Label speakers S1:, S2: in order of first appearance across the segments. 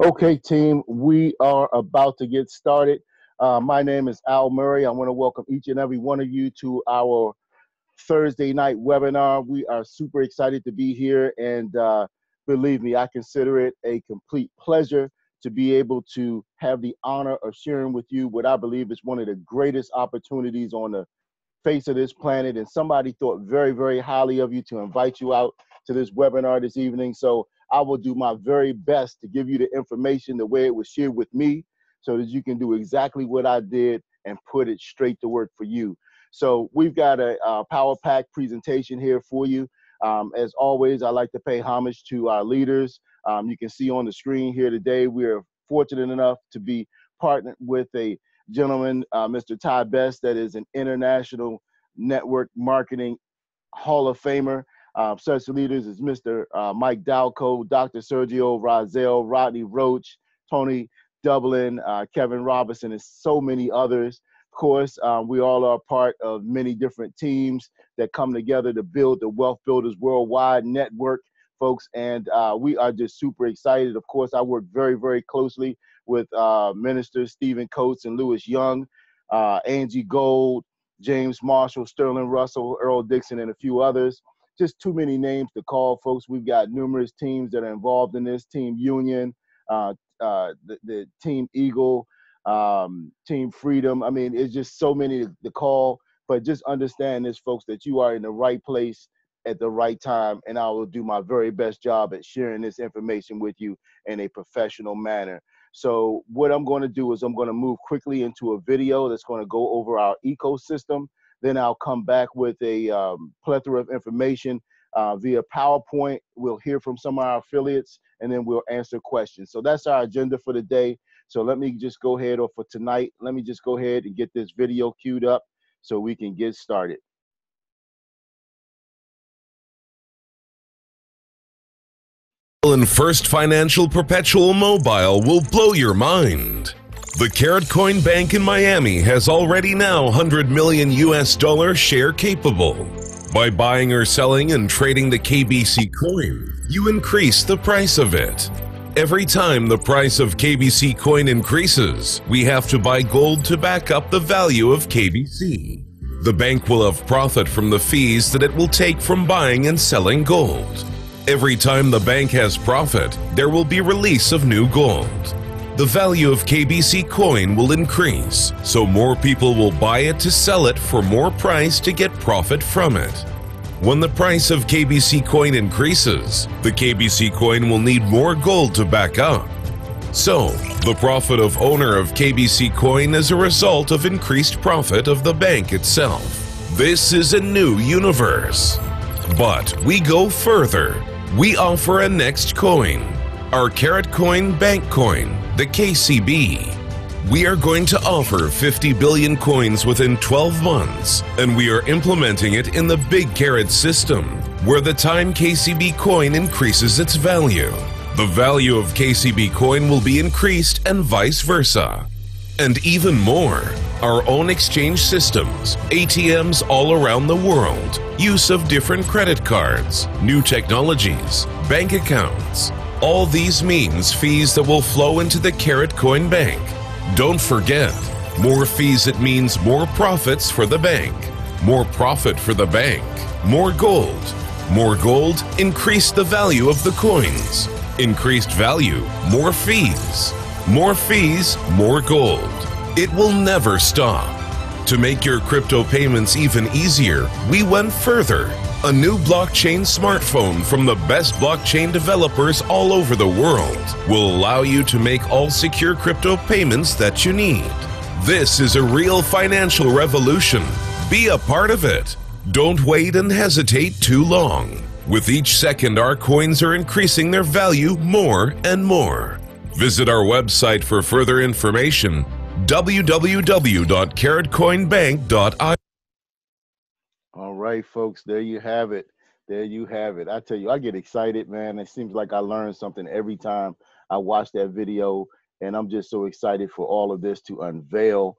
S1: Okay, team, we are about to get started. My name is Al Murray. I want to welcome each and every one of you to our Thursday night webinar. We are super excited to be here, and believe me, I consider it a complete pleasure to be able to have the honor of sharing with you what I believe is one of the greatest opportunities on the face of this planet. And somebody thought very, very highly of you to invite you out to this webinar this evening. So I will do my very best to give you the information the way it was shared with me so that you can do exactly what I did and put it straight to work for you. So we've got a power pack presentation here for you. As always, I like to pay homage to our leaders. You can see on the screen here today, we are fortunate enough to be partnered with a gentleman, Mr. Ty Best, that is an international network marketing Hall of Famer. Such leaders as Mr. Mike Dalco, Dr. Sergio Rozelle, Rodney Roach, Tony Dublin, Kevin Robinson, and so many others. Of course, we all are part of many different teams that come together to build the Wealth Builders Worldwide Network, folks, and we are just super excited. Of course, I work very, very closely with Ministers Stephen Coates and Lewis Young, Angie Gold, James Marshall, Sterling Russell, Earl Dixon, and a few others. Just too many names to call, folks. We've got numerous teams that are involved in this. Team Union, the Team Eagle, Team Freedom. I mean, it's just so many to call. But just understand this, folks, that you are in the right place at the right time, and I will do my very best job at sharing this information with you in a professional manner. So what I'm going to do is I'm going to move quickly into a video that's going to go over our ecosystem. Then I'll come back with a plethora of information via PowerPoint. We'll hear from some of our affiliates, and then we'll answer questions. So that's our agenda for the day. So let me just go ahead, or for tonight, let me just go ahead and get this video queued up so we can get started.
S2: And First Financial Perpetual Mobile will blow your mind. The Karatcoin Bank in Miami has already now $100 million share capable. By buying or selling and trading the KBC coin, you increase the price of it. Every time the price of KBC coin increases, we have to buy gold to back up the value of KBC. The bank will have profit from the fees that it will take from buying and selling gold. Every time the bank has profit, there will be release of new gold. The value of KBC coin will increase, so more people will buy it to sell it for more price to get profit from it. When the price of KBC coin increases, the KBC coin will need more gold to back up. So, the profit of owner of KBC coin is a result of increased profit of the bank itself. This is a new universe. But we go further. We offer a next coin, our Karatcoin Bank coin, the KCB. We are going to offer 50 billion coins within 12 months, and we are implementing it in the Big Karat system, where the time KCB coin increases its value. The value of KCB coin will be increased and vice versa. And even more, our own exchange systems, ATMs all around the world, use of different credit cards, new technologies, bank accounts. All these means fees that will flow into the Karatcoin Bank. Don't forget, more fees, it means more profits for the bank. More profit for the bank. More gold. More gold, increase the value of the coins. Increased value, more fees. More fees, more gold. It will never stop. To make your crypto payments even easier, we went further. A new blockchain smartphone from the best blockchain developers all over the world will allow you to make all secure crypto payments that you need. This is a real financial revolution. Be a part of it. Don't wait and hesitate too long. With each second, our coins are increasing their value more and more. Visit our website for further information, www.karatcoinbank.io.
S1: All right, folks, there you have it. There you have it. I tell you, I get excited, man. It seems like I learn something every time I watch that video, and I'm just so excited for all of this to unveil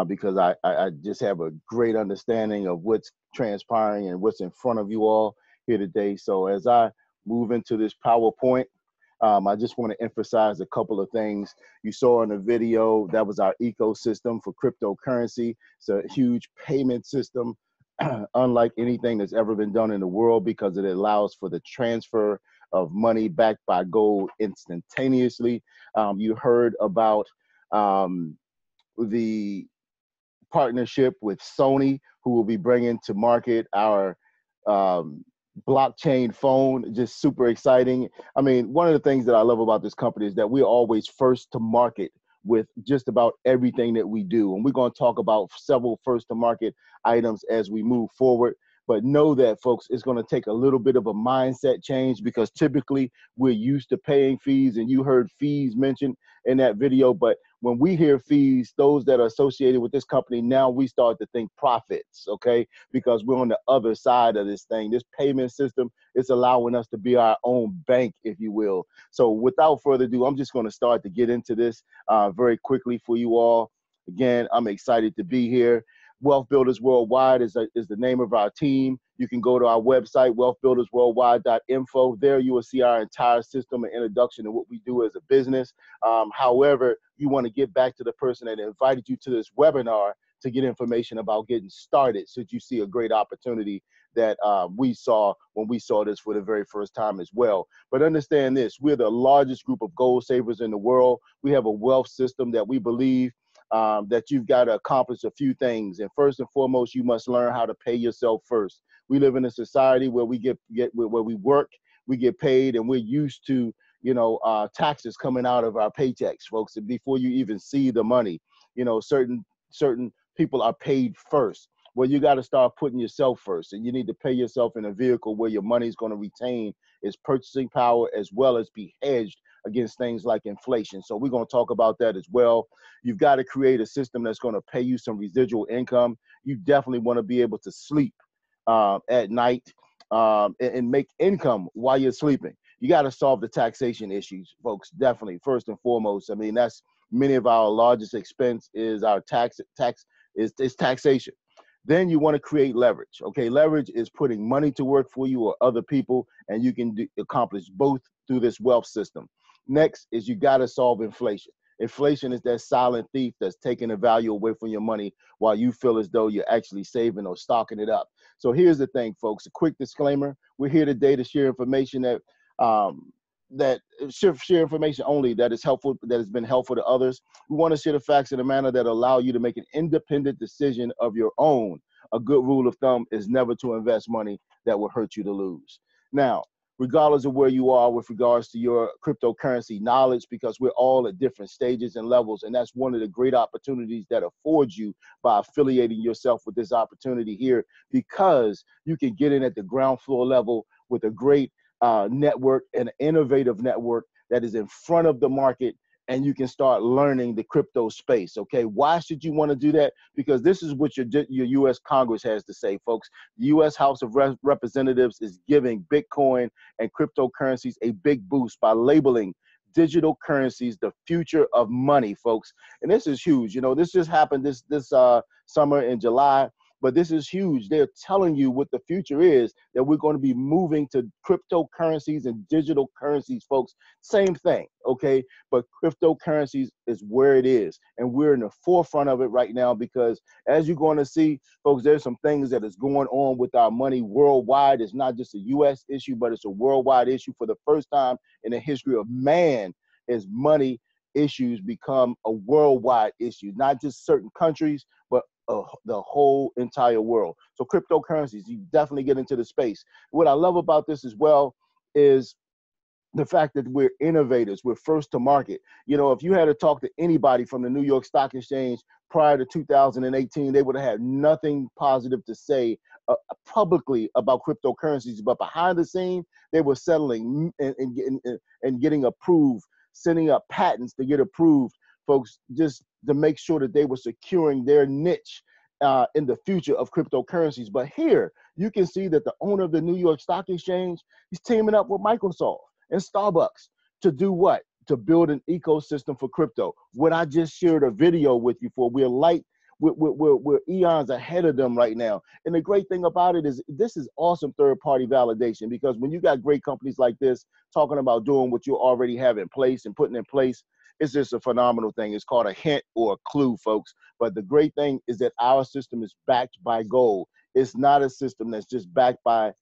S1: because I just have a great understanding of what's transpiring and what's in front of you all here today. So as I move into this PowerPoint, I just want to emphasize a couple of things. You saw in the video, that was our ecosystem for cryptocurrency. It's a huge payment system, unlike anything that's ever been done in the world, because it allows for the transfer of money backed by gold instantaneously. You heard about the partnership with Sony, who will be bringing to market our blockchain phone. Just super exciting. I mean, one of the things that I love about this company is that we're always first to market with just about everything that we do. And we're going to talk about several first to market items as we move forward. But know that, folks, it's going to take a little bit of a mindset change, because typically we're used to paying fees, and you heard fees mentioned in that video. But when we hear fees, those that are associated with this company, now we start to think profits, okay? Because we're on the other side of this thing. This payment system is allowing us to be our own bank, if you will. So without further ado, I'm just going to start to get into this very quickly for you all. Again, I'm excited to be here. Wealth Builders Worldwide is the name of our team. You can go to our website, wealthbuildersworldwide.info. There you will see our entire system and introduction to what we do as a business. However, you want to get back to the person that invited you to this webinar to get information about getting started, so that you see a great opportunity that we saw when we saw this for the very first time as well. But understand this, we're the largest group of goal savers in the world. We have a wealth system that we believe that you've got to accomplish a few things. And first and foremost, you must learn how to pay yourself first. We live in a society where we where we work, we get paid, and we're used to, taxes coming out of our paychecks, folks. And before you even see the money, certain people are paid first. Well, you got to start putting yourself first, and you need to pay yourself in a vehicle where your money is going to retain its purchasing power, as well as be hedged against things like inflation. So we're going to talk about that as well. You've got to create a system that's going to pay you some residual income. You definitely want to be able to sleep at night and make income while you're sleeping. You got to solve the taxation issues, folks. Definitely, first and foremost. I mean, that's many of our largest expense is our taxation. Then you want to create leverage. Okay, leverage is putting money to work for you or other people, and you can accomplish both through this wealth system. Next is you got to solve inflation. Inflation is that silent thief that's taking the value away from your money while you feel as though you're actually saving or stocking it up. So here's the thing, folks. A quick disclaimer: we're here today to share information share information only that is helpful, that has been helpful to others. We want to share the facts in a manner that allow you to make an independent decision of your own. A good rule of thumb is never to invest money that will hurt you to lose. Now, regardless of where you are with regards to your cryptocurrency knowledge, because we're all at different stages and levels, and that's one of the great opportunities that affords you by affiliating yourself with this opportunity here, because you can get in at the ground floor level with a great network, an innovative network that is in front of the market, and you can start learning the crypto space. Okay, why should you want to do that? Because this is what your U.S. Congress has to say, folks. The U.S. House of Representatives is giving Bitcoin and cryptocurrencies a big boost by labeling digital currencies the future of money, folks. And this is huge. This just happened this summer in July. But this is huge. They're telling you what the future is, that we're going to be moving to cryptocurrencies and digital currencies, folks. Same thing, okay? But cryptocurrencies is where it is. And we're in the forefront of it right now, because as you're going to see, folks, there's some things that is going on with our money worldwide. It's not just a U.S. issue, but it's a worldwide issue. For the first time in the history of man, is money issues become a worldwide issue, not just certain countries, but the whole entire world. So cryptocurrencies, you definitely get into the space. What I love about this as well is the fact that we're innovators, we're first to market. If you had to talk to anybody from the New York Stock Exchange prior to 2018, they would have had nothing positive to say publicly about cryptocurrencies. But behind the scene, they were settling and getting approved, sending up patents to get approved, folks, just to make sure that they were securing their niche in the future of cryptocurrencies. But here, you can see that the owner of the New York Stock Exchange, he's teaming up with Microsoft and Starbucks to do what? To build an ecosystem for crypto. What I just shared a video with you for, we're we're eons ahead of them right now. And the great thing about it is this is awesome third-party validation, because when you got great companies like this talking about doing what you already have in place and putting in place, it's just a phenomenal thing. It's called a hint or a clue, folks. But the great thing is that our system is backed by gold. It's not a system that's just backed by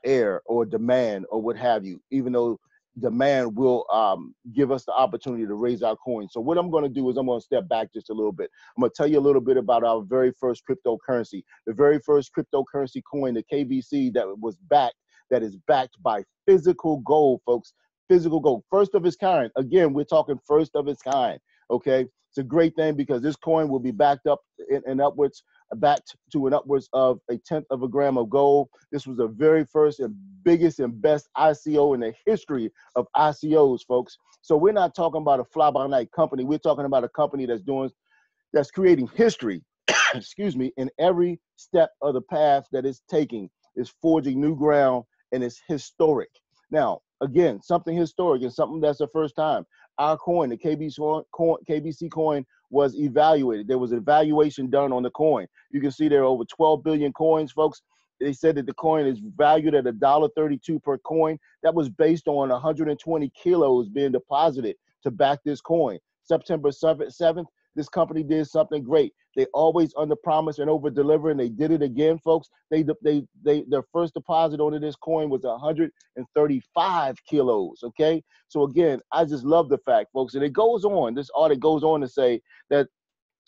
S1: air or demand or what have you, even though demand will give us the opportunity to raise our coin. So what I'm going to do is I'm going to step back just a little bit. I'm going to tell you a little bit about our very first cryptocurrency. The very first cryptocurrency coin, the KBC, that is backed by physical gold, folks. Physical gold, first of its kind. Again, we're talking first of its kind. Okay, it's a great thing because this coin will be backed up backed to an upwards of 1/10 of a gram of gold. This was the very first and biggest and best ICO in the history of ICOs, folks. So we're not talking about a fly-by-night company. We're talking about a company that's creating history, excuse me, in every step of the path that it's taking. Is forging new ground, and it's historic. Now, again, something historic and something that's the first time. Our coin, the KBC coin, was evaluated. There was an evaluation done on the coin. You can see there are over 12 billion coins, folks. They said that the coin is valued at $1.32 per coin. That was based on 120 kilos being deposited to back this coin. September 7th, this company did something great. They always underpromise and overdeliver, and they did it again, folks. Their first deposit onto this coin was 135 kilos, okay? So again, I just love the fact, folks, and it goes on, this audit goes on to say that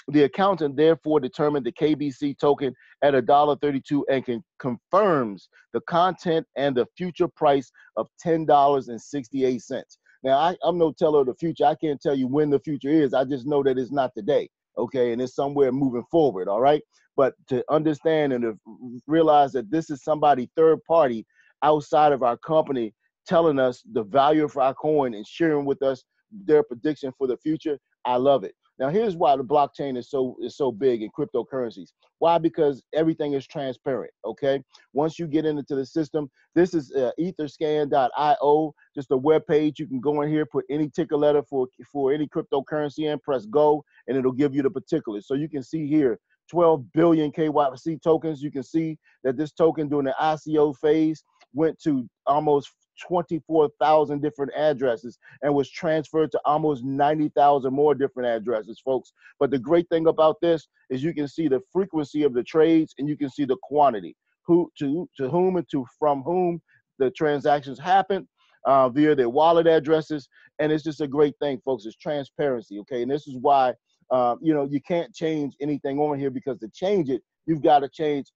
S1: the accountant therefore determined the KBC token at $1.32 and confirms the content and the future price of $10.68. Now, I'm no teller of the future. I can't tell you when the future is. I just know that it's not today, okay? And it's somewhere moving forward, all right? But to understand and to realize that this is somebody third party outside of our company telling us the value of our coin and sharing with us their prediction for the future, I love it. Now, here's why the blockchain is so big in cryptocurrencies. Why? Because everything is transparent, okay? Once you get into the system, this is etherscan.io, just a web page. You can go in here, put any ticker letter for any cryptocurrency and press go, and it'll give you the particulars. So you can see here, 12 billion KYC tokens. You can see that this token during the ICO phase went to almost 24,000 different addresses and was transferred to almost 90,000 more different addresses, folks. But the great thing about this is you can see the frequency of the trades, and you can see the quantity, who to whom and from whom the transactions happen via their wallet addresses. And it's just a great thing, folks. It's transparency, okay? And this is why you can't change anything on here, because to change it, you've got to change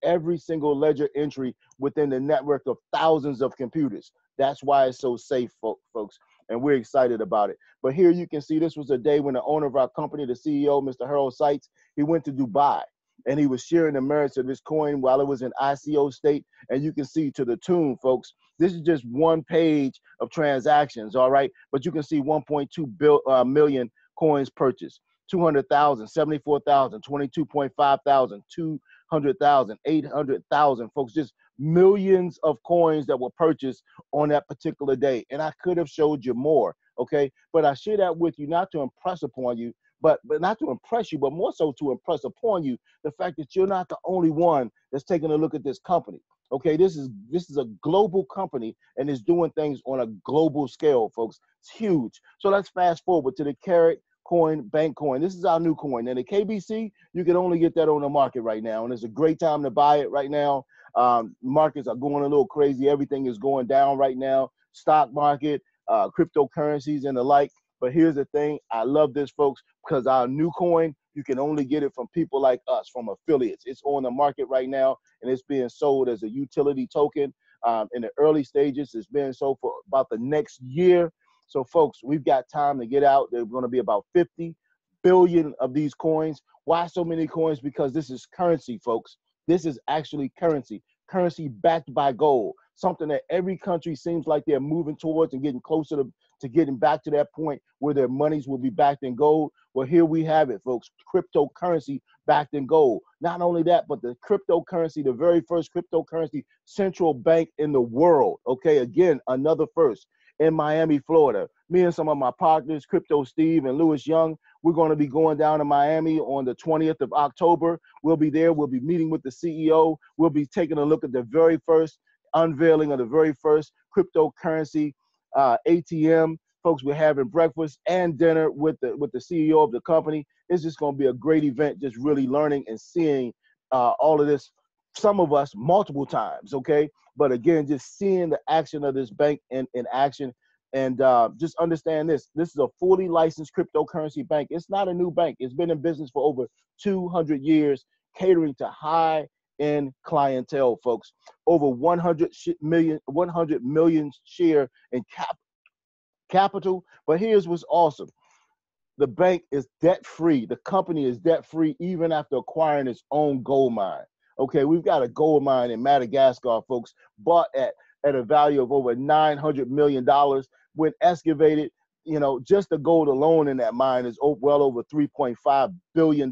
S1: every single ledger entry within the network of thousands of computers. That's why it's so safe, folks, and we're excited about it. But here you can see this was a day when the owner of our company, the CEO, Mr. Harold Seitz, he went to Dubai, and he was sharing the merits of this coin while it was in ICO state. And you can see to the tune, folks, this is just one page of transactions, all right? But you can see 1.2 million coins purchased, 200,000, 74,000, 22.5 thousand, 200,000, 800,000, folks, just millions of coins that were purchased on that particular day. And I could have showed you more, okay? But I share that with you not to impress upon you, but not to impress you, but more so to impress upon you the fact that you're not the only one that's taking a look at this company. Okay, this is a global company, and it's doing things on a global scale, folks. It's huge. So let's fast forward to the Karatbars bank coin. This is our new coin. And the KBC, you can only get that on the market right now, and it's a great time to buy it right now. Markets are going a little crazy. Everything is going down right now. Stock market, cryptocurrencies, and the like. But here's the thing. I love this, folks, because our new coin, you can only get it from people like us, from affiliates. It's on the market right now, and it's being sold as a utility token. In the early stages, it's being sold for about the next year. So, folks, we've got time to get out. There's going to be about 50 billion of these coins. Why so many coins? Because this is currency, folks. This is actually currency backed by gold, something that every country seems like they're moving towards and getting closer to getting back to that point where their monies will be backed in gold. Well, here we have it, folks, cryptocurrency backed in gold. Not only that, but the cryptocurrency, the very first cryptocurrency central bank in the world. Okay, again, another first in Miami, Florida. Me and some of my partners, Crypto Steve and Lewis Young, we're going to be going down to Miami on the 20th of October. We'll be there. We'll be meeting with the CEO. We'll be taking a look at the very first unveiling of the very first cryptocurrency ATM. Folks, we're having breakfast and dinner with the CEO of the company. It's just going to be a great event, just really learning and seeing all of this, some of us multiple times, okay? But again, just seeing the action of this bank in action. And just understand this. This is a fully licensed cryptocurrency bank. It's not a new bank. It's been in business for over 200 years, catering to high-end clientele, folks. Over 100 million share in capital. But here's what's awesome. The bank is debt-free. The company is debt-free even after acquiring its own gold mine. Okay, we've got a gold mine in Madagascar, folks, bought at a value of over $900 million. When excavated, you know, just the gold alone in that mine is well over $3.5 billion,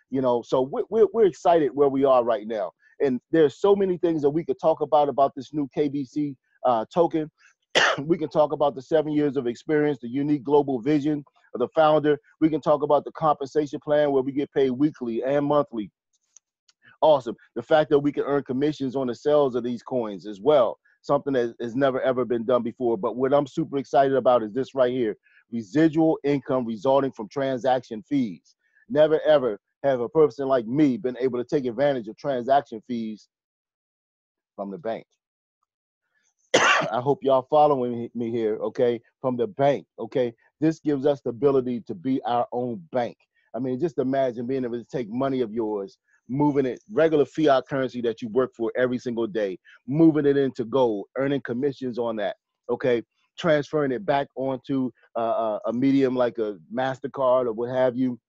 S1: you know. So we're excited where we are right now. And there's so many things that we could talk about this new KBC token. We can talk about the 7 years of experience, the unique global vision of the founder. We can talk about the compensation plan where we get paid weekly and monthly. Awesome. The fact that we can earn commissions on the sales of these coins as well. Something that has never, ever been done before. But what I'm super excited about is this right here. Residual income resulting from transaction fees. Never, ever have a person like me been able to take advantage of transaction fees from the bank. I hope y'all following me here, okay, from the bank, okay? This gives us the ability to be our own bank. I mean, just imagine being able to take money of yours, moving it, regular fiat currency that you work for every single day, moving it into gold, earning commissions on that, okay? Transferring it back onto a medium like a MasterCard or what have you,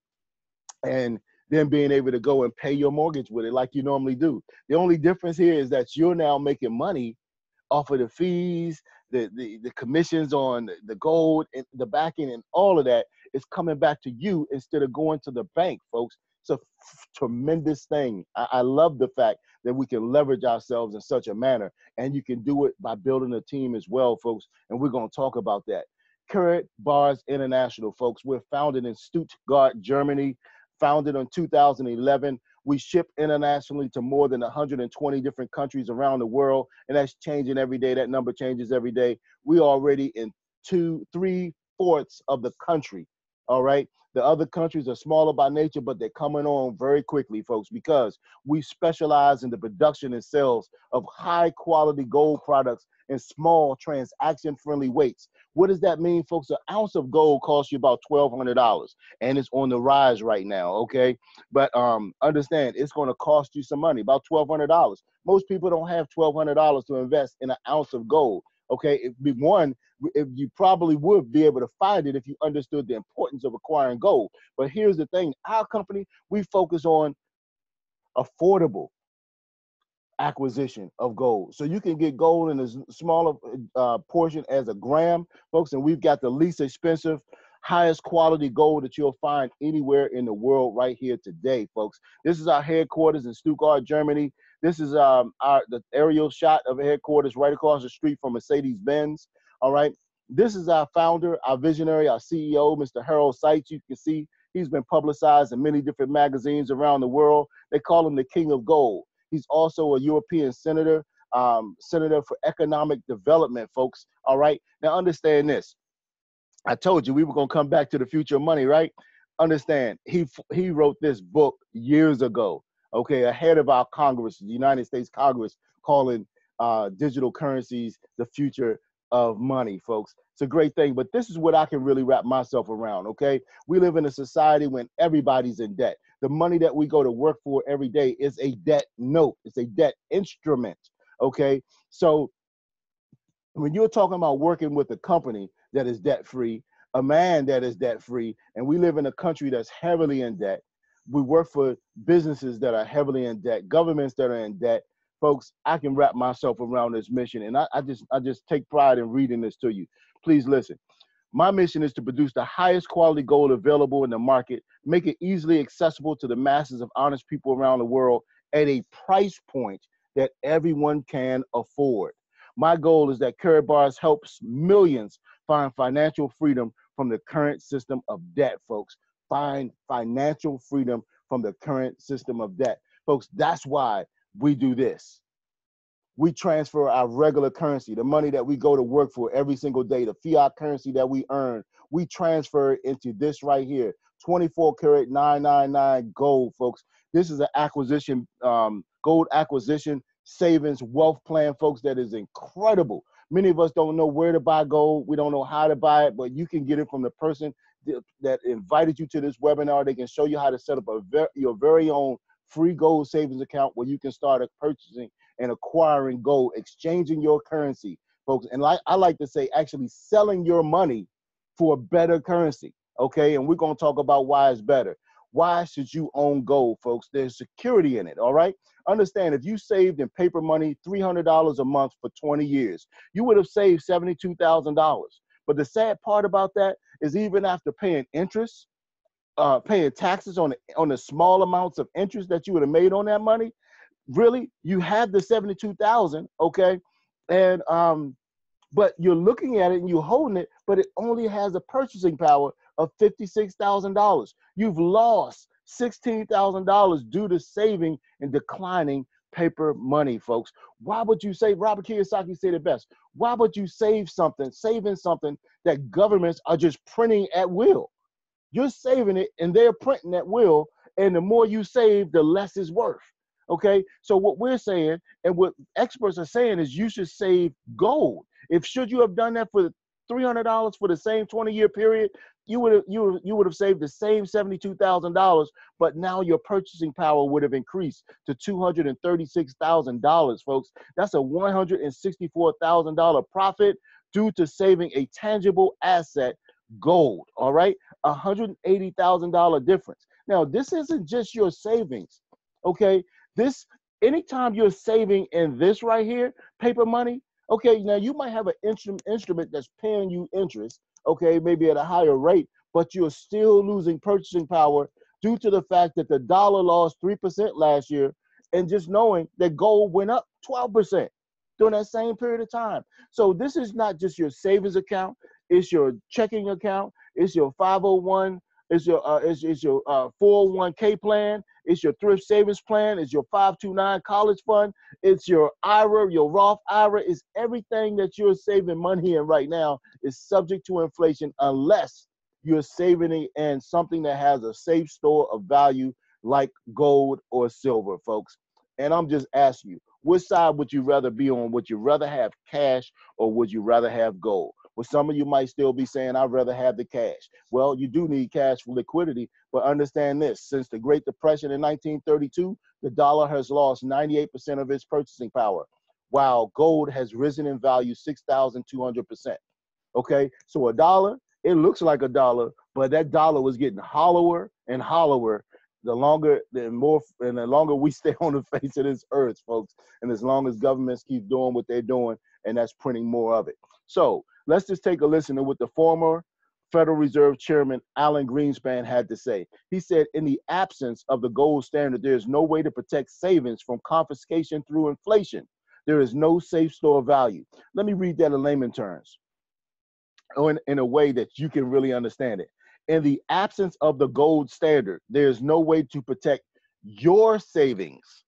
S1: and then being able to go and pay your mortgage with it like you normally do. The only difference here is that you're now making money off of the fees, the commissions on the gold, and the backing, and all of that is coming back to you instead of going to the bank, folks. It's a tremendous thing. I love the fact that we can leverage ourselves in such a manner, and you can do it by building a team as well, folks, and we're going to talk about that. Karatbars International, folks. We're founded in Stuttgart, Germany, founded in 2011. We ship internationally to more than 120 different countries around the world, and that's changing every day. That number changes every day. We are already in 3/4 of the country, all right? The other countries are smaller by nature, but they're coming on very quickly, folks, because we specialize in the production and sales of high-quality gold products in small transaction-friendly weights. What does that mean, folks? An ounce of gold costs you about $1,200, and it's on the rise right now, okay? But understand, it's going to cost you some money, about $1,200. Most people don't have $1,200 to invest in an ounce of gold, okay? If you probably would be able to find it if you understood the importance of acquiring gold. But here's the thing, our company, we focus on affordable acquisition of gold. So you can get gold in as smaller portion as a gram, folks, and we've got the least expensive, highest quality gold that you'll find anywhere in the world right here today, folks. This is our headquarters in Stuttgart, Germany. This is the aerial shot of headquarters right across the street from Mercedes-Benz. All right. This is our founder, our visionary, our CEO, Mr. Harold Seitz. You can see he's been publicized in many different magazines around the world. They call him the King of Gold. He's also a European senator, senator for economic development, folks. All right. Now understand this. I told you we were going to come back to the future of money, right? Understand, he wrote this book years ago, okay, ahead of our Congress, the United States Congress, calling digital currencies the future of money, folks. It's a great thing, but this is what I can really wrap myself around, okay? We live in a society when everybody's in debt. The money that we go to work for every day is a debt note. It's a debt instrument, okay? So when you're talking about working with a company that is debt-free, a man that is debt-free, and we live in a country that's heavily in debt, we work for businesses that are heavily in debt, governments that are in debt, folks, I can wrap myself around this mission, and I just take pride in reading this to you. Please listen. My mission is to produce the highest quality gold available in the market, make it easily accessible to the masses of honest people around the world at a price point that everyone can afford. My goal is that Karatbars helps millions find financial freedom from the current system of debt, folks. Find financial freedom from the current system of debt. Folks, that's why we do this. We transfer our regular currency, the money that we go to work for every single day, the fiat currency that we earn, we transfer it into this right here, 24 karat 999 gold, folks. This is an acquisition, gold acquisition savings wealth plan, folks, that is incredible. Many of us don't know where to buy gold. We don't know how to buy it, but you can get it from the person that invited you to this webinar. They can show you how to set up your very own free gold savings account where you can start purchasing and acquiring gold, exchanging your currency, folks. And like I like to say, actually selling your money for a better currency, okay? And we're going to talk about why it's better. Why should you own gold, folks? There's security in it, all right? Understand, if you saved in paper money $300 a month for 20 years, you would have saved $72,000. But the sad part about that is even after paying interest, paying taxes on the small amounts of interest that you would have made on that money, really, you have the 72,000, okay? And but you're looking at it and you're holding it, but it only has a purchasing power of $56,000. You've lost $16,000 due to saving and declining paper money, folks. Why would you save? Robert Kiyosaki said it best. Why would you saving something that governments are just printing at will? You're saving it and they're printing at will, and the more you save, the less it's worth. Okay, so what we're saying and what experts are saying is you should save gold. If should you have done that for $300 for the same 20-year period, you would have saved the same $72,000, but now your purchasing power would have increased to $236,000, folks. That's a $164,000 profit due to saving a tangible asset, gold. All right, $180,000 difference. Now, this isn't just your savings. Okay, this, anytime you're saving in this right here, paper money, okay, now you might have an instrument that's paying you interest, okay, maybe at a higher rate, but you're still losing purchasing power due to the fact that the dollar lost 3% last year, and just knowing that gold went up 12% during that same period of time. So this is not just your savings account, it's your checking account, it's your 501, it's your 401k plan, it's your thrift savings plan, it's your 529 college fund, it's your IRA, your Roth IRA. It's everything that you're saving money in right now is subject to inflation unless you're saving it in something that has a safe store of value like gold or silver, folks. And I'm just asking you, which side would you rather be on? Would you rather have cash or would you rather have gold? Well, some of you might still be saying, I'd rather have the cash. Well, you do need cash for liquidity, but understand this. Since the Great Depression in 1932, the dollar has lost 98% of its purchasing power, while gold has risen in value 6,200%. Okay, so a dollar, it looks like a dollar, but that dollar was getting hollower and hollower the longer we stay on the face of this earth, folks, and as long as governments keep doing what they're doing, and that's printing more of it. So let's just take a listen to what the former Federal Reserve Chairman Alan Greenspan had to say. He said, in the absence of the gold standard, there is no way to protect savings from confiscation through inflation. There is no safe store of value. Let me read that in layman terms, in a way that you can really understand it. In the absence of the gold standard, there's no way to protect your savings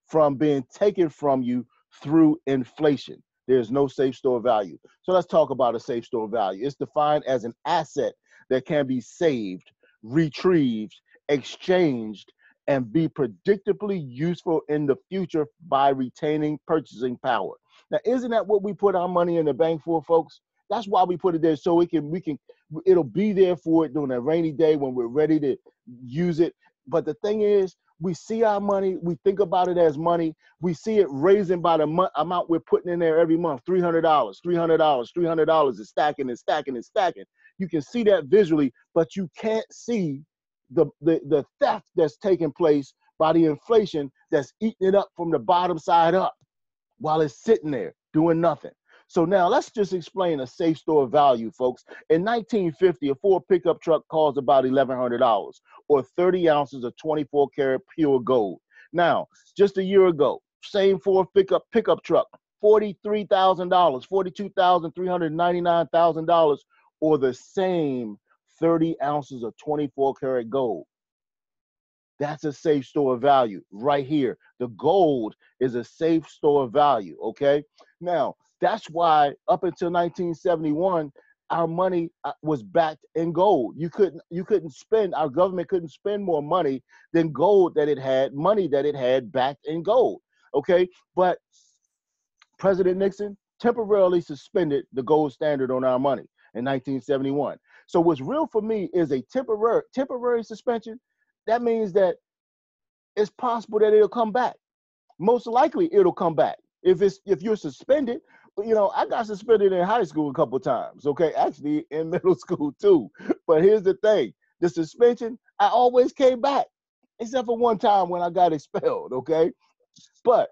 S1: from being taken from you through inflation. There's no safe store value. So let's talk about a safe store value. It's defined as an asset that can be saved, retrieved, exchanged, and be predictably useful in the future by retaining purchasing power. Now, isn't that what we put our money in the bank for, folks? That's why we put it there, so it'll be there for it during a rainy day when we're ready to use it. But the thing is, we see our money, we think about it as money, we see it raising by the amount we're putting in there every month, $300, $300 is stacking and stacking and stacking. You can see that visually, but you can't see the theft that's taking place by the inflation that's eating it up from the bottom side up while it's sitting there doing nothing. So now let's just explain a safe store value, folks. In 1950, a Ford pickup truck cost about $1,100 or 30 ounces of 24 karat pure gold. Now, just a year ago, same Ford pickup truck, $43,000, $42,399,000, or the same 30 ounces of 24 karat gold. That's a safe store of value right here. The gold is a safe store of value, okay? Now, that's why up until 1971, our money was backed in gold. You couldn't spend, our government couldn't spend more money than gold that it had, money that it had backed in gold, okay? But President Nixon temporarily suspended the gold standard on our money in 1971. So what's real for me is a temporary suspension. That means that it's possible that it'll come back. Most likely it'll come back if you're suspended. But you know, I got suspended in high school a couple of times, okay? Actually in middle school too. But here's the thing, the suspension, I always came back, except for one time when I got expelled, okay? But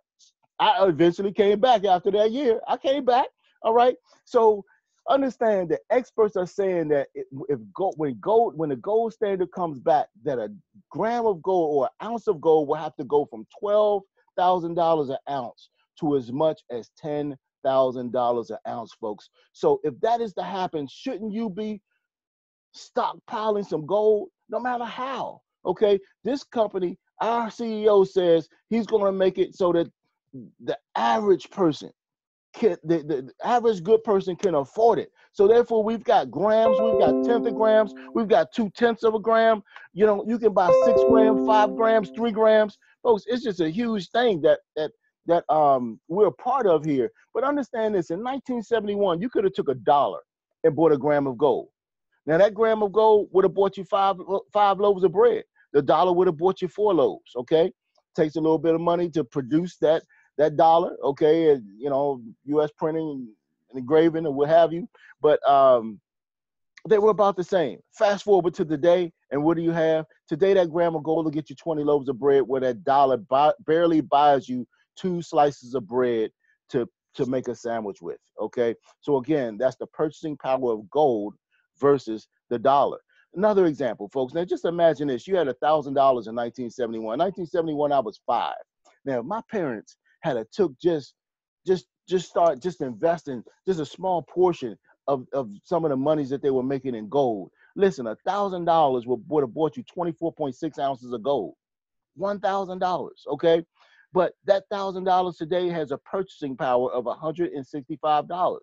S1: I eventually came back after that year. I came back, all right? So understand that experts are saying that when the gold standard comes back, that a gram of gold or an ounce of gold will have to go from $12,000 an ounce to as much as $10,000 an ounce, folks. So if that is to happen, shouldn't you be stockpiling some gold, no matter how? Okay, this company, our CEO says he's going to make it so that the average person, the average good person can afford it. So therefore, we've got grams, we've got tenth of grams, we've got 2/10 of a gram. You know, you can buy 6 grams, 5 grams, 3 grams. Folks, it's just a huge thing that we're a part of here. But understand this: in 1971, you could have took $1 and bought a gram of gold. Now that gram of gold would have bought you five loaves of bread. The dollar would have bought you 4 loaves. Okay, takes a little bit of money to produce that dollar, okay, and, you know, U.S. printing and engraving or what have you, but they were about the same. Fast forward to today, and what do you have? Today, that gram of gold will get you 20 loaves of bread, where that dollar barely buys you 2 slices of bread to make a sandwich with, okay? So again, that's the purchasing power of gold versus the dollar. Another example, folks, now just imagine this. You had $1,000 in 1971. 1971, I was 5. Now, if my parents had took just investing just a small portion of some of the monies that they were making in gold. Listen, $1,000 would have bought you 24.6 ounces of gold. $1,000, okay? But that $1,000 today has a purchasing power of $165.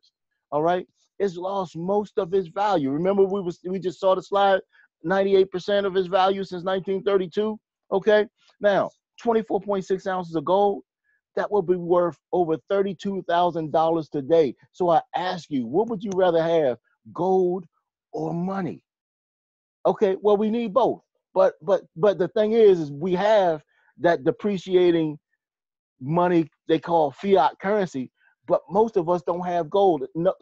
S1: All right, it's lost most of its value. Remember, we just saw the slide, 98% of its value since 1932. Okay, now 24.6 ounces of gold, that will be worth over $32,000 today. So I ask you, what would you rather have, gold or money? Okay, well, we need both. But the thing is we have that depreciating money they call fiat currency, but most of us don't have gold. No,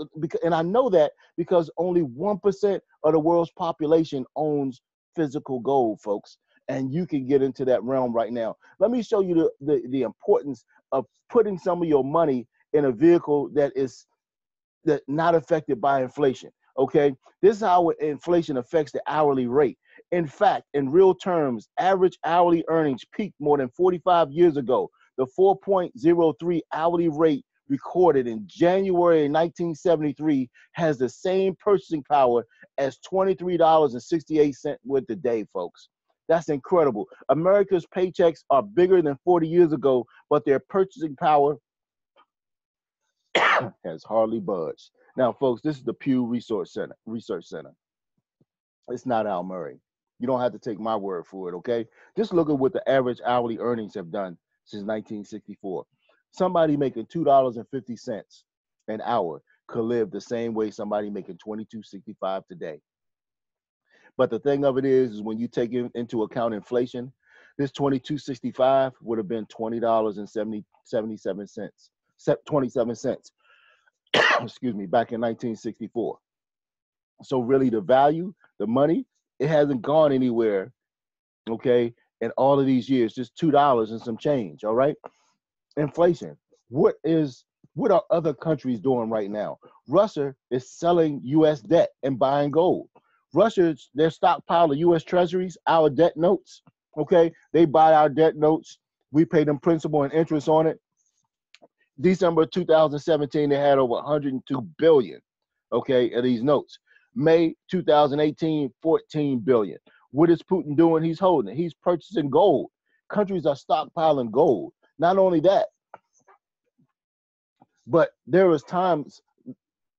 S1: and I know that because only 1% of the world's population owns physical gold, folks. And you can get into that realm right now. Let me show you the importance of putting some of your money in a vehicle that is not affected by inflation. Okay, this is how inflation affects the hourly rate. In fact, in real terms, average hourly earnings peaked more than 45 years ago. The 4.03 hourly rate recorded in January 1973 has the same purchasing power as $23.68 with today, folks. That's incredible. America's paychecks are bigger than 40 years ago, but their purchasing power has hardly budged. Now, folks, this is the Pew Research Center. It's not Al Murray. You don't have to take my word for it, okay? Just look at what the average hourly earnings have done since 1964. Somebody making $2.50 an hour could live the same way somebody making $22.65 today. But the thing of it is when you take into account inflation, this $22.65 would have been $20.77, 27 cents. Excuse me, back in 1964. So really the value, the money, it hasn't gone anywhere, okay, in all of these years, just $2 and some change, all right? Inflation. What are other countries doing right now? Russia is selling U.S. debt and buying gold. Russia's, their stockpile of U.S. treasuries, our debt notes, okay? They buy our debt notes. We pay them principal and interest on it. December 2017, they had over 102 billion, okay, of these notes. May 2018, 14 billion. What is Putin doing? He's holding it. He's purchasing gold. Countries are stockpiling gold. Not only that, but there was times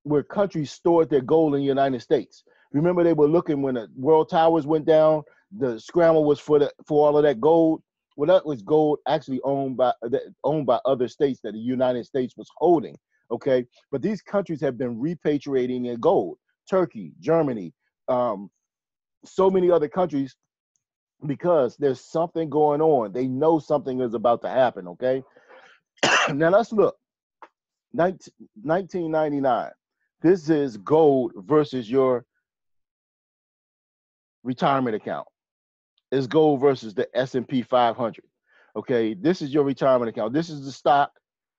S1: where countries stored their gold in the United States. Remember, they were looking when the World Towers went down, the scramble was for all of that gold. Well, that was gold actually owned by other states that the United States was holding. Okay, but these countries have been repatriating their gold. Turkey, Germany, so many other countries, because there's something going on. They know something is about to happen. Okay, now let's look. 1999. This is gold versus your retirement account. It's gold versus the S&P 500. Okay, this is your retirement account. This is the stock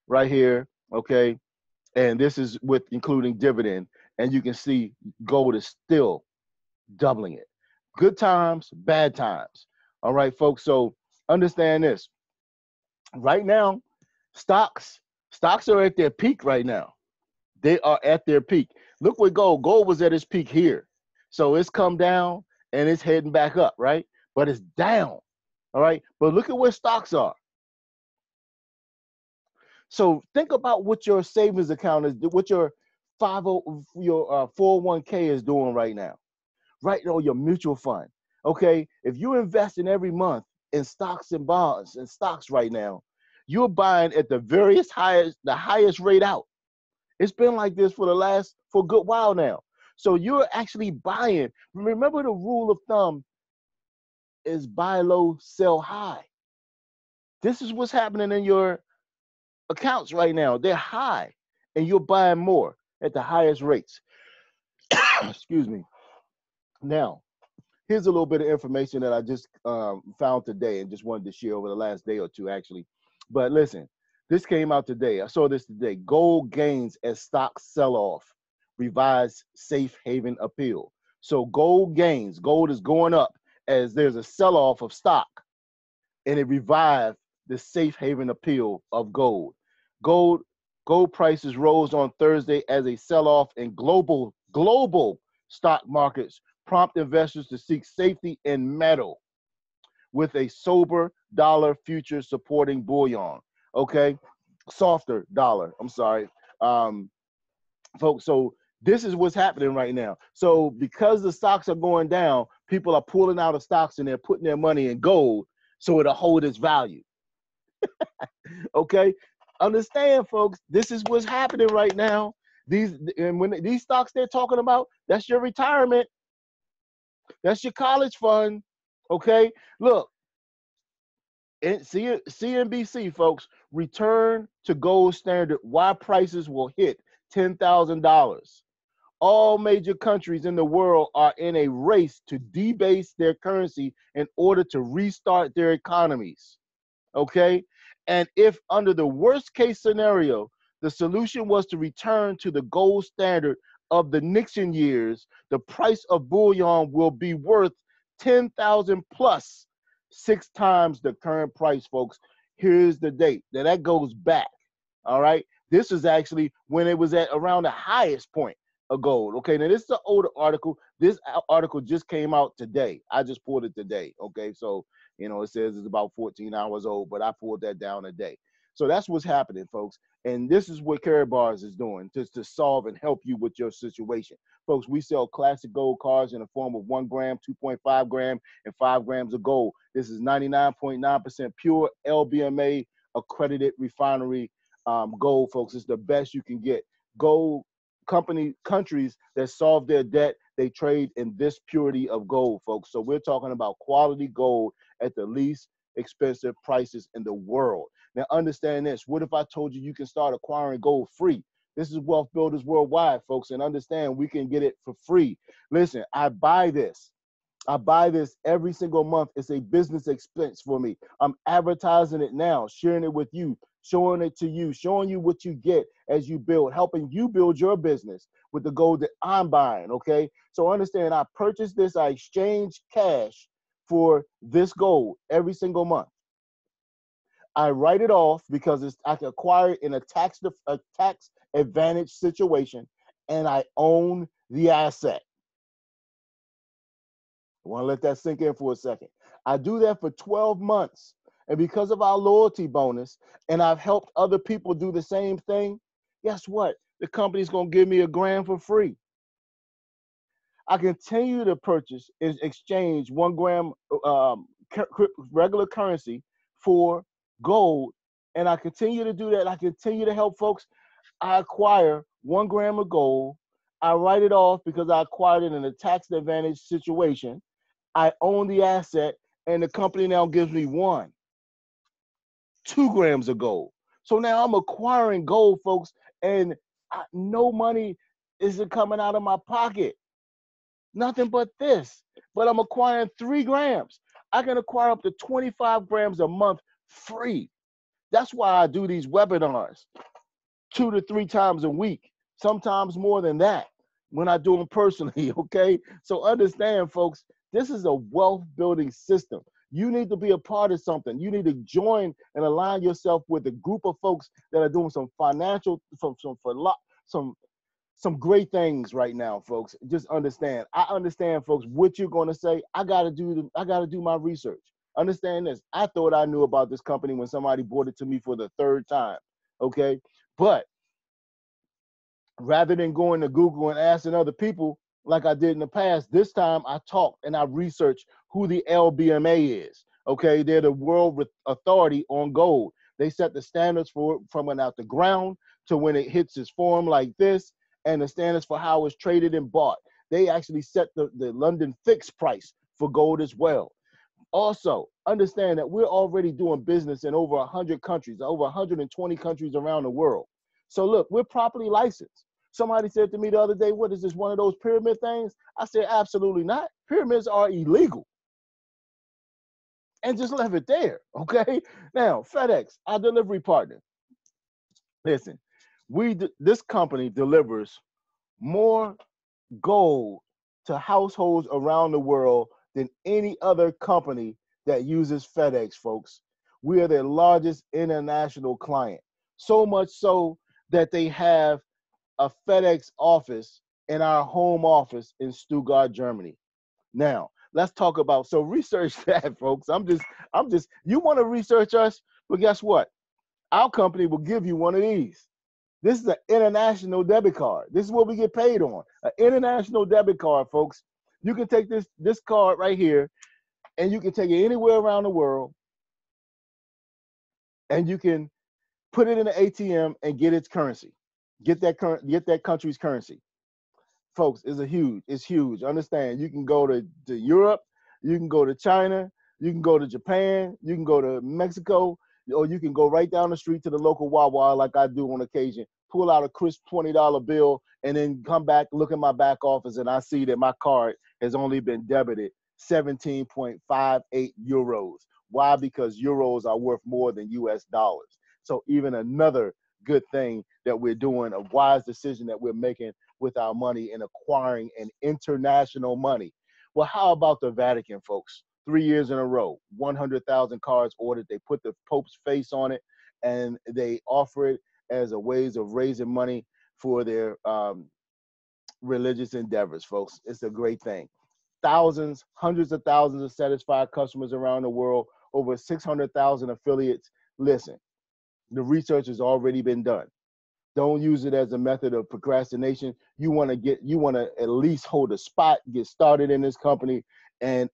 S1: right here. Okay, and this is with including dividend. And you can see gold is still doubling it. Good times, bad times. All right, folks. So understand this. Right now, stocks are at their peak right now. They are at their peak. Look where gold. Gold was at its peak here. So it's come down and it's heading back up, right? But it's down. All right. But look at where stocks are. So think about what your savings account is, what your 401k is doing right now. Right, or your mutual fund. Okay. If you're investing every month in stocks and bonds and stocks right now, you're buying at the highest rate out. It's been like this for a good while now. So you're actually buying. Remember, the rule of thumb is buy low, sell high. This is what's happening in your accounts right now. They're high, and you're buying more at the highest rates. Excuse me. Now, here's a little bit of information that I just found today and just wanted to share over the last day or two, actually. But listen, this came out today. I saw this today. Gold gains as stocks sell off. Revised safe haven appeal. So gold gains. Gold is going up as there's a sell-off of stock, and it revived the safe haven appeal of gold. Gold prices rose on Thursday as a sell-off in global stock markets prompt investors to seek safety in metal, with a sober dollar future supporting bullion. Okay, softer dollar. I'm sorry, folks. So this is what's happening right now. So because the stocks are going down, people are pulling out of stocks and they're putting their money in gold so it'll hold its value. Okay, understand, folks. This is what's happening right now. These stocks they're talking about, that's your retirement. That's your college fund. Okay, look. CNBC, folks, return to gold standard. Why prices will hit $10,000. All major countries in the world are in a race to debase their currency in order to restart their economies. Okay? And if under the worst case scenario, the solution was to return to the gold standard of the Nixon years, the price of bullion will be worth 10,000 plus, 6 times the current price, folks. Here's the date. Now that goes back. All right. This is actually when it was at around the highest point of gold. Okay. Now this is an older article. This article just came out today. I just pulled it today. Okay. So, it says it's about 14 hours old, but I pulled that down today. So that's what's happening, folks. And this is what Karatbars is doing to solve and help you with your situation. Folks, we sell classic gold cards in the form of 1 gram, 2.5 gram, and 5 grams of gold. This is 99.9% pure LBMA accredited refinery gold, folks. It's the best you can get. Gold countries that solve their debt, they trade in this purity of gold, folks. So we're talking about quality gold at the least expensive prices in the world. Now understand this. What if I told you can start acquiring gold free? This is Wealth Builders Worldwide, folks, and understand we can get it for free. Listen, I buy this every single month. It's a business expense for me. I'm advertising it now, sharing it with you, showing it to you, showing you what you get as you build, helping you build your business with the gold that I'm buying, okay? So understand, I purchase this, I exchange cash for this gold every single month. I write it off because I can acquire it in a tax advantage situation, and I own the asset. I want to let that sink in for a second. I do that for 12 months. And because of our loyalty bonus, and I've helped other people do the same thing, guess what? The company's going to give me $1,000 for free. I continue to purchase and exchange 1 gram regular currency for gold. And I continue to do that. I continue to help folks. I acquire 1 gram of gold. I write it off because I acquired it in a tax advantage situation. I own the asset, and the company now gives me 2 grams of gold. So now I'm acquiring gold, folks, and no money isn't coming out of my pocket. Nothing but this. But I'm acquiring 3 grams. I can acquire up to 25 grams a month free. That's why I do these webinars 2 to 3 times a week, sometimes more than that when I do them personally, okay? So understand, folks, this is a wealth building system. You need to be a part of something. You need to join and align yourself with a group of folks that are doing some financial, some great things right now, folks. Just understand. I understand, folks, what you're going to say. I got to do my research. Understand this. I thought I knew about this company when somebody brought it to me for the 3rd time, okay? But rather than going to Google and asking other people like I did in the past, this time I talked and I researched who the LBMA is. Okay, they're the world authority on gold. They set the standards for it from when out the ground to when it hits its form like this, and the standards for how it's traded and bought. They actually set the London fixed price for gold as well. Also, understand that we're already doing business in over 100 countries, over 120 countries around the world. So look, we're properly licensed. Somebody said to me the other day, what is this, one of those pyramid things? I said, absolutely not. Pyramids are illegal. And just left it there, okay? Now, FedEx, our delivery partner. Listen, this company delivers more gold to households around the world than any other company that uses FedEx, folks. We are their largest international client. So much so that they have a FedEx office in our home office in Stuttgart, Germany. Now, let's talk about, so research that, folks. You want to research us, but guess what? Our company will give you one of these. This is an international debit card. This is what we get paid on, an international debit card, folks. You can take this card right here, and you can take it anywhere around the world, and you can put it in the ATM and get its currency. Get that country's currency. Folks, it's huge. Understand, you can go to Europe, you can go to China, you can go to Japan, you can go to Mexico, or you can go right down the street to the local Wawa like I do on occasion, pull out a crisp $20 bill, and then come back, look at my back office, and I see that my card has only been debited 17.58 euros. Why? Because euros are worth more than US dollars. So even another good thing that we're doing, a wise decision that we're making with our money and acquiring an international money. Well, how about the Vatican, folks? 3 years in a row, 100,000 cards ordered. They put the Pope's face on it, and they offer it as a ways of raising money for their religious endeavors, folks. It's a great thing. Thousands, hundreds of thousands of satisfied customers around the world, over 600,000 affiliates. Listen, the research has already been done. Don't use it as a method of procrastination. You want to at least hold a spot, get started in this company, and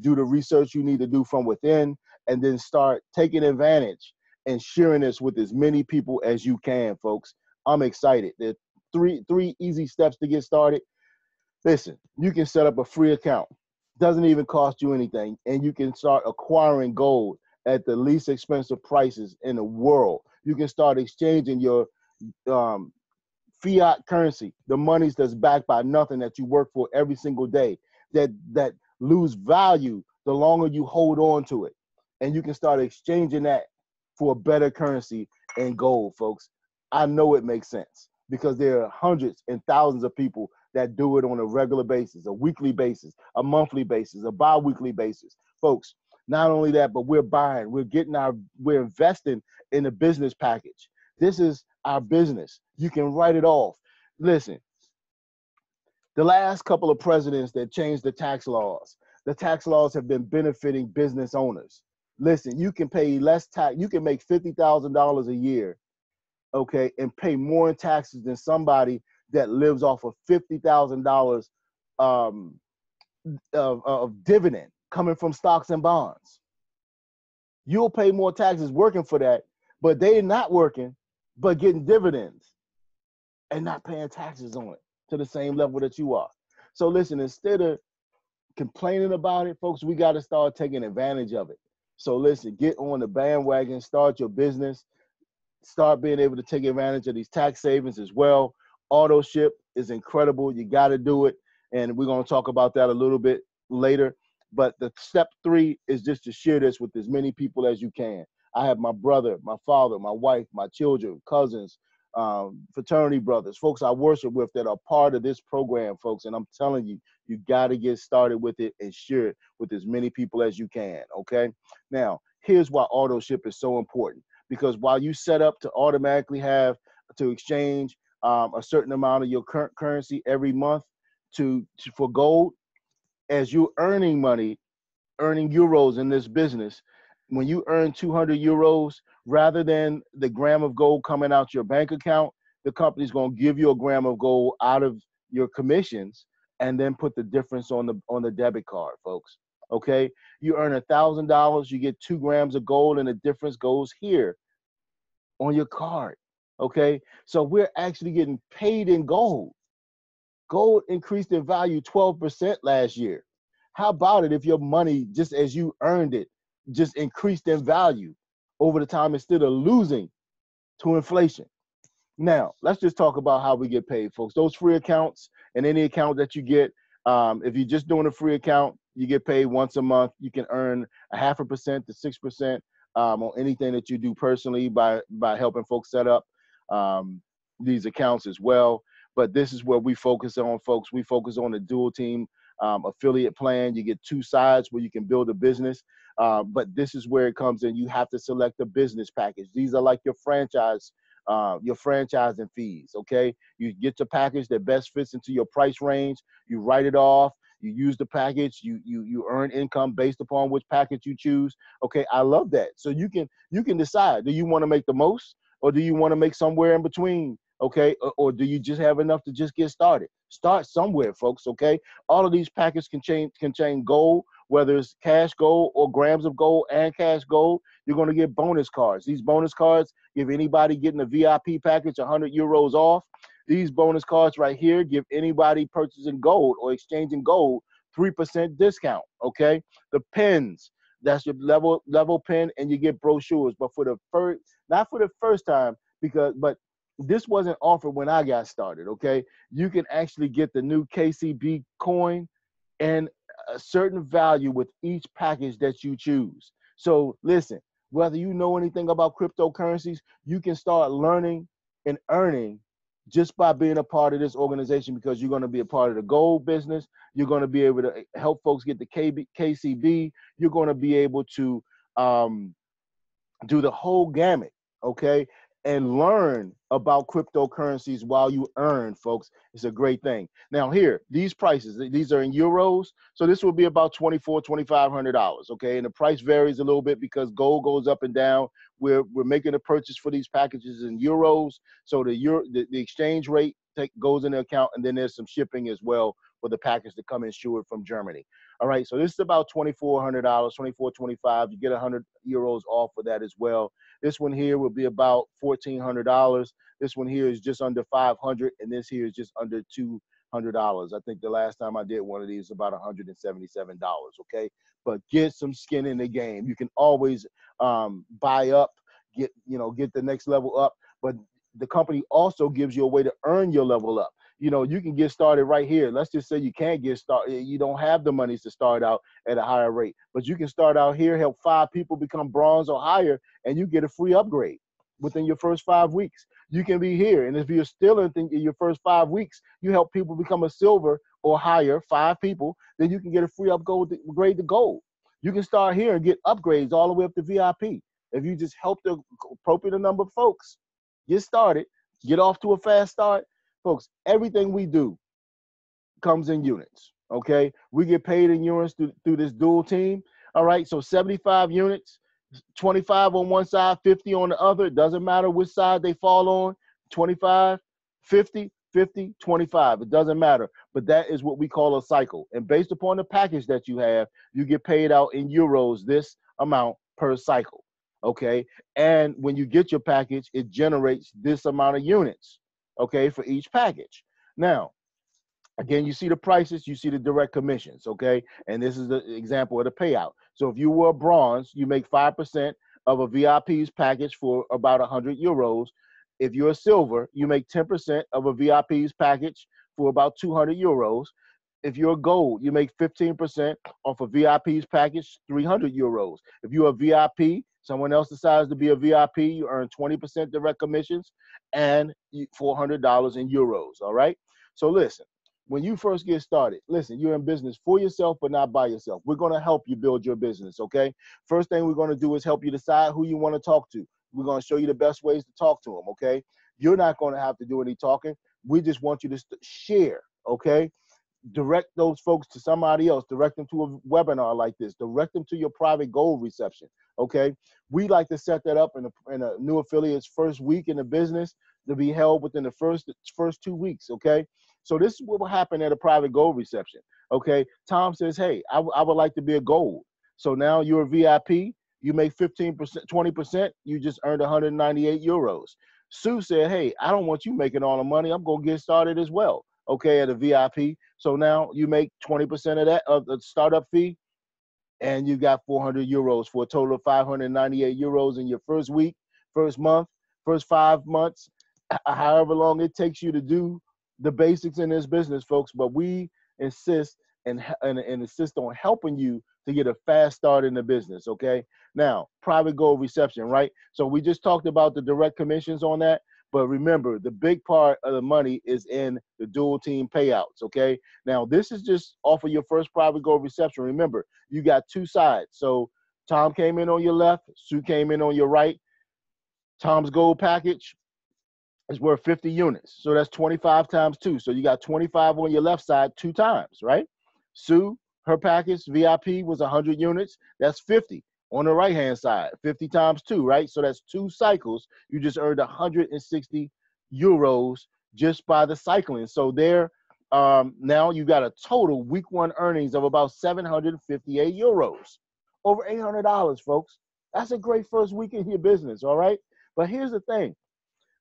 S1: do the research you need to do from within, and then start taking advantage and sharing this with as many people as you can, folks. I'm excited. There are three easy steps to get started. Listen, you can set up a free account. Doesn't even cost you anything, and you can start acquiring gold at the least expensive prices in the world. You can start exchanging your fiat currency, the monies that's backed by nothing that you work for every single day, that lose value the longer you hold on to it. And you can start exchanging that for a better currency in gold, folks. I know it makes sense because there are hundreds and thousands of people that do it on a regular basis, a weekly basis, a monthly basis, a bi-weekly basis. Folks, Not only that, but we're investing in a business package. This is our business. You can write it off. Listen, the last couple of presidents that changed the tax laws have been benefiting business owners. Listen, you can pay less tax. You can make $50,000 a year, okay, and pay more in taxes than somebody that lives off of $50,000 of dividend coming from stocks and bonds. You'll pay more taxes working for that, but they're not working, but getting dividends and not paying taxes on it to the same level that you are. So listen, instead of complaining about it, folks, we got to start taking advantage of it. So listen, get on the bandwagon, start your business, start being able to take advantage of these tax savings as well. Auto ship is incredible. You got to do it. And we're going to talk about that a little bit later. But the step 3 is just to share this with as many people as you can. I have my brother, my father, my wife, my children, cousins, fraternity brothers, folks I worship with that are part of this program, folks. And I'm telling you, you got to get started with it and share it with as many people as you can, okay? Now, here's why auto ship is so important. Because while you set up to automatically have to exchange a certain amount of your current currency every month for gold, as you're earning money, earning euros in this business, when you earn 200 euros, rather than the gram of gold coming out your bank account, the company's going to give you a gram of gold out of your commissions and then put the difference on the debit card, folks. Okay, you earn $1,000, you get 2 grams of gold, and the difference goes here on your card. Okay, so we're actually getting paid in gold. Gold increased in value 12% last year. How about it if your money, just as you earned it, just increased in value over the time instead of losing to inflation? Now, let's just talk about how we get paid, folks. Those free accounts and any account that you get, if you're just doing a free account, you get paid once a month. You can earn 0.5% to 6% on anything that you do personally by helping folks set up these accounts as well. But this is where we focus on, folks. We focus on the dual team affiliate plan. You get 2 sides where you can build a business. But this is where it comes in. You have to select a business package. These are like your franchising fees, okay? You get the package that best fits into your price range. You write it off. You use the package. You earn income based upon which package you choose. Okay, I love that. So you can decide. Do you want to make the most, or do you want to make somewhere in between? Okay, or do you just have enough to just get started? Start somewhere, folks. Okay, all of these packages contain gold, whether it's cash gold or grams of gold and cash gold. You're going to get bonus cards. These bonus cards give anybody getting a VIP package 100 euros off. These bonus cards right here give anybody purchasing gold or exchanging gold 3% discount. Okay, the pens, that's your level pen, and you get brochures. But not for the first time, but this wasn't offered when I got started, okay? You can actually get the new KCB coin and a certain value with each package that you choose. So listen, whether you know anything about cryptocurrencies, you can start learning and earning just by being a part of this organization, because you're going to be a part of the gold business. You're going to be able to help folks get the KCB. You're going to be able to do the whole gamut, okay? And learn about cryptocurrencies while you earn, folks. It's a great thing. Now here, these prices, these are in euros. So this will be about $2,400-$2,500, okay? And the price varies a little bit because gold goes up and down. We're making a purchase for these packages in euros. So the exchange rate goes into account, and then there's some shipping as well for the package to come insured from Germany. All right, so this is about $2,400, $2,425. You get 100 euros off for that as well. This one here will be about $1,400. This one here is just under $500, and this here is just under $200. I think the last time I did one of these was about $177. Okay, but get some skin in the game. You can always buy up, get the next level up, but the company also gives you a way to earn your level up. You can get started right here. Let's just say you can't get started. You don't have the monies to start out at a higher rate, but you can start out here, help 5 people become bronze or higher, and you get a free upgrade within your first 5 weeks. You can be here, and if you're still in your first 5 weeks, you help people become a silver or higher, 5 people, then you can get a free upgrade to gold. You can start here and get upgrades all the way up to VIP. If you just help the appropriate number of folks get started, get off to a fast start, folks, everything we do comes in units, okay? We get paid in units through this dual team, all right? So 75 units, 25 on one side, 50 on the other. It doesn't matter which side they fall on, 25, 50, 50, 25. It doesn't matter. But that is what we call a cycle. And based upon the package that you have, you get paid out in euros, this amount per cycle, okay? And when you get your package, it generates this amount of units, okay, for each package. Now, again, you see the prices, you see the direct commissions, okay? And this is the example of the payout. So if you were bronze, you make 5% of a VIP's package for about 100 euros. If you're a silver, you make 10% of a VIP's package for about 200 euros. If you're a gold, you make 15% off a VIP's package, 300 euros. If you're a VIP, someone else decides to be a VIP, you earn 20% direct commissions and $400 in euros, all right? So listen. When you first get started, listen, you're in business for yourself, but not by yourself. We're going to help you build your business, okay? First thing we're going to do is help you decide who you want to talk to. We're going to show you the best ways to talk to them, okay? You're not going to have to do any talking. We just want you to share, okay? Direct those folks to somebody else. Direct them to a webinar like this. Direct them to your private gold reception, okay? We like to set that up in a new affiliate's first week in the business to be held within the first 2 weeks, okay? So this is what will happen at a private gold reception, okay? Tom says, hey, I would like to be a gold. So now you're a VIP, you make 15%, 20%, you just earned 198 euros. Sue said, hey, I don't want you making all the money. I'm going to get started as well, okay, at a VIP. So now you make 20% of that, of the startup fee, and you got 400 euros for a total of 598 euros in your first week, first month, first 5 months, however long it takes you to do the basics in this business, folks. But we insist and insist on helping you to get a fast start in the business, okay? Now, private gold reception, right? So we just talked about the direct commissions on that, but remember, the big part of the money is in the dual team payouts, okay? Now, this is just off of your first private gold reception. Remember, you got two sides. So Tom came in on your left, Sue came in on your right. Tom's gold package is worth 50 units. So that's 25 times 2. So you got 25 on your left side 2 times, right? Sue, her package, VIP, was 100 units. That's 50 on the right-hand side, 50 times 2, right? So that's 2 cycles. You just earned 160 euros just by the cycling. So there, now you got a total week 1 earnings of about 758 euros. Over $800, folks. That's a great first week in your business, all right? But here's the thing.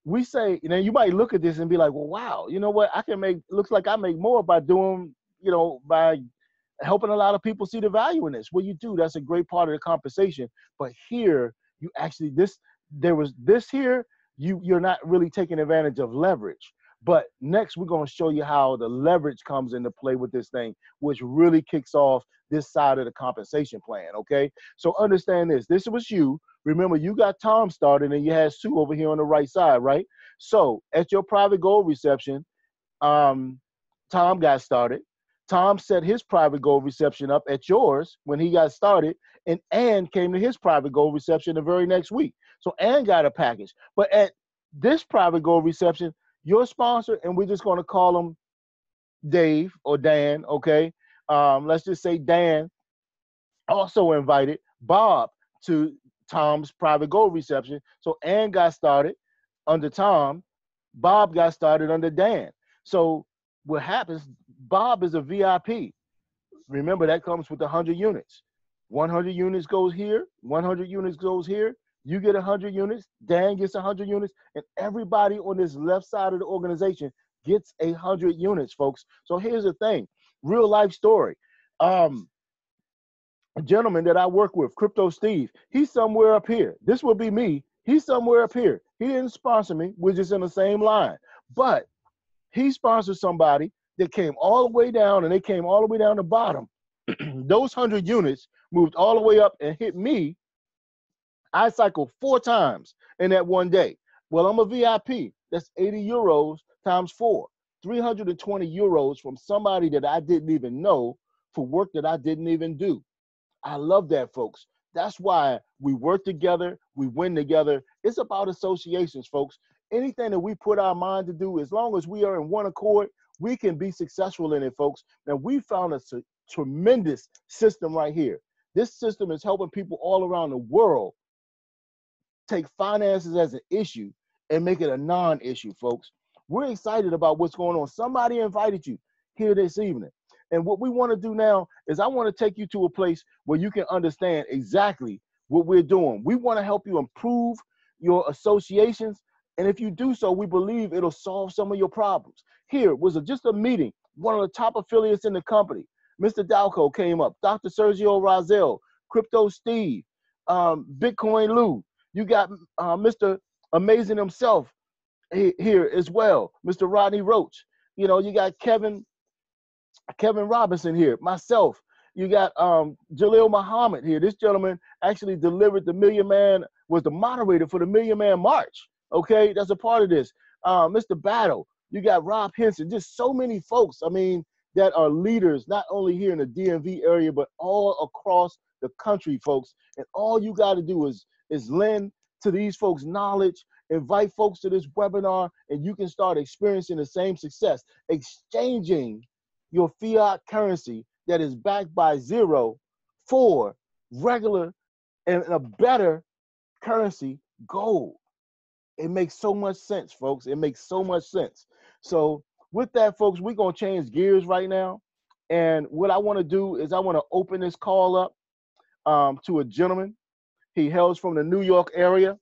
S1: We say, you know, you might look at this and be like, well, wow, you know what? I can make, looks like I make more by doing, you know, by helping a lot of people see the value in this. Well, you do. That's a great part of the compensation. But here, you actually, you're not really taking advantage of leverage. But next, we're going to show you how the leverage comes into play with this thing, which really kicks off this side of the compensation plan, okay? So understand this. This was you. Remember, you got Tom started and you had Sue over here on the right side, right? So at your private gold reception, Tom got started. Tom set his private gold reception up at yours when he got started, and Ann came to his private gold reception the very next week. So Ann got a package. But at this private gold reception, your sponsor, and we're just going to call him Dave or Dan, okay? Let's just say Dan also invited Bob to Tom's private gold reception. So Ann got started under Tom. Bob got started under Dan. So what happens, Bob is a VIP. Remember, that comes with 100 units. 100 units goes here. 100 units goes here. You get 100 units. Dan gets 100 units. And everybody on this left side of the organization gets 100 units, folks. So here's the thing. Real life story. A gentleman that I work with, Crypto Steve, he's somewhere up here. This will be me. He's somewhere up here. He didn't sponsor me. We're just in the same line. But he sponsored somebody that came all the way down, and they came all the way down the bottom. Those 100 units moved all the way up and hit me. I cycled 4 times in that one day. Well, I'm a VIP. That's 80 euros times 4. 320 euros from somebody that I didn't even know for work that I didn't even do. I love that, folks. That's why we work together, we win together. It's about associations, folks. Anything that we put our mind to do, as long as we are in one accord, we can be successful in it, folks. Now, we found a tremendous system right here. This system is helping people all around the world take finances as an issue and make it a non-issue, folks. We're excited about what's going on. Somebody invited you here this evening. And what we want to do now is I want to take you to a place where you can understand exactly what we're doing. We want to help you improve your associations. And if you do so, we believe it'll solve some of your problems. Here was just a meeting. One of the top affiliates in the company, Mr. Dalco, came up. Dr. Sergio Razel, Crypto Steve, Bitcoin Lou. You got Mr. Amazing himself here as well, Mr. Rodney Roach. You know, you got Kevin Robinson here, myself. You got Jalil Muhammad here. This gentleman actually delivered was the moderator for the Million Man March. Okay, that's a part of this. Mr. Battle. You got Rob Henson. Just so many folks, I mean, that are leaders, not only here in the DMV area, but all across the country, folks. And all you got to do is lend to these folks knowledge, invite folks to this webinar, and you can start experiencing the same success, exchanging your fiat currency that is backed by zero for regular and a better currency, gold. It makes so much sense, folks. It makes so much sense. So with that, folks, we're going to change gears right now. And what I want to do is I want to open this call up to a gentleman. He hails from the New York area.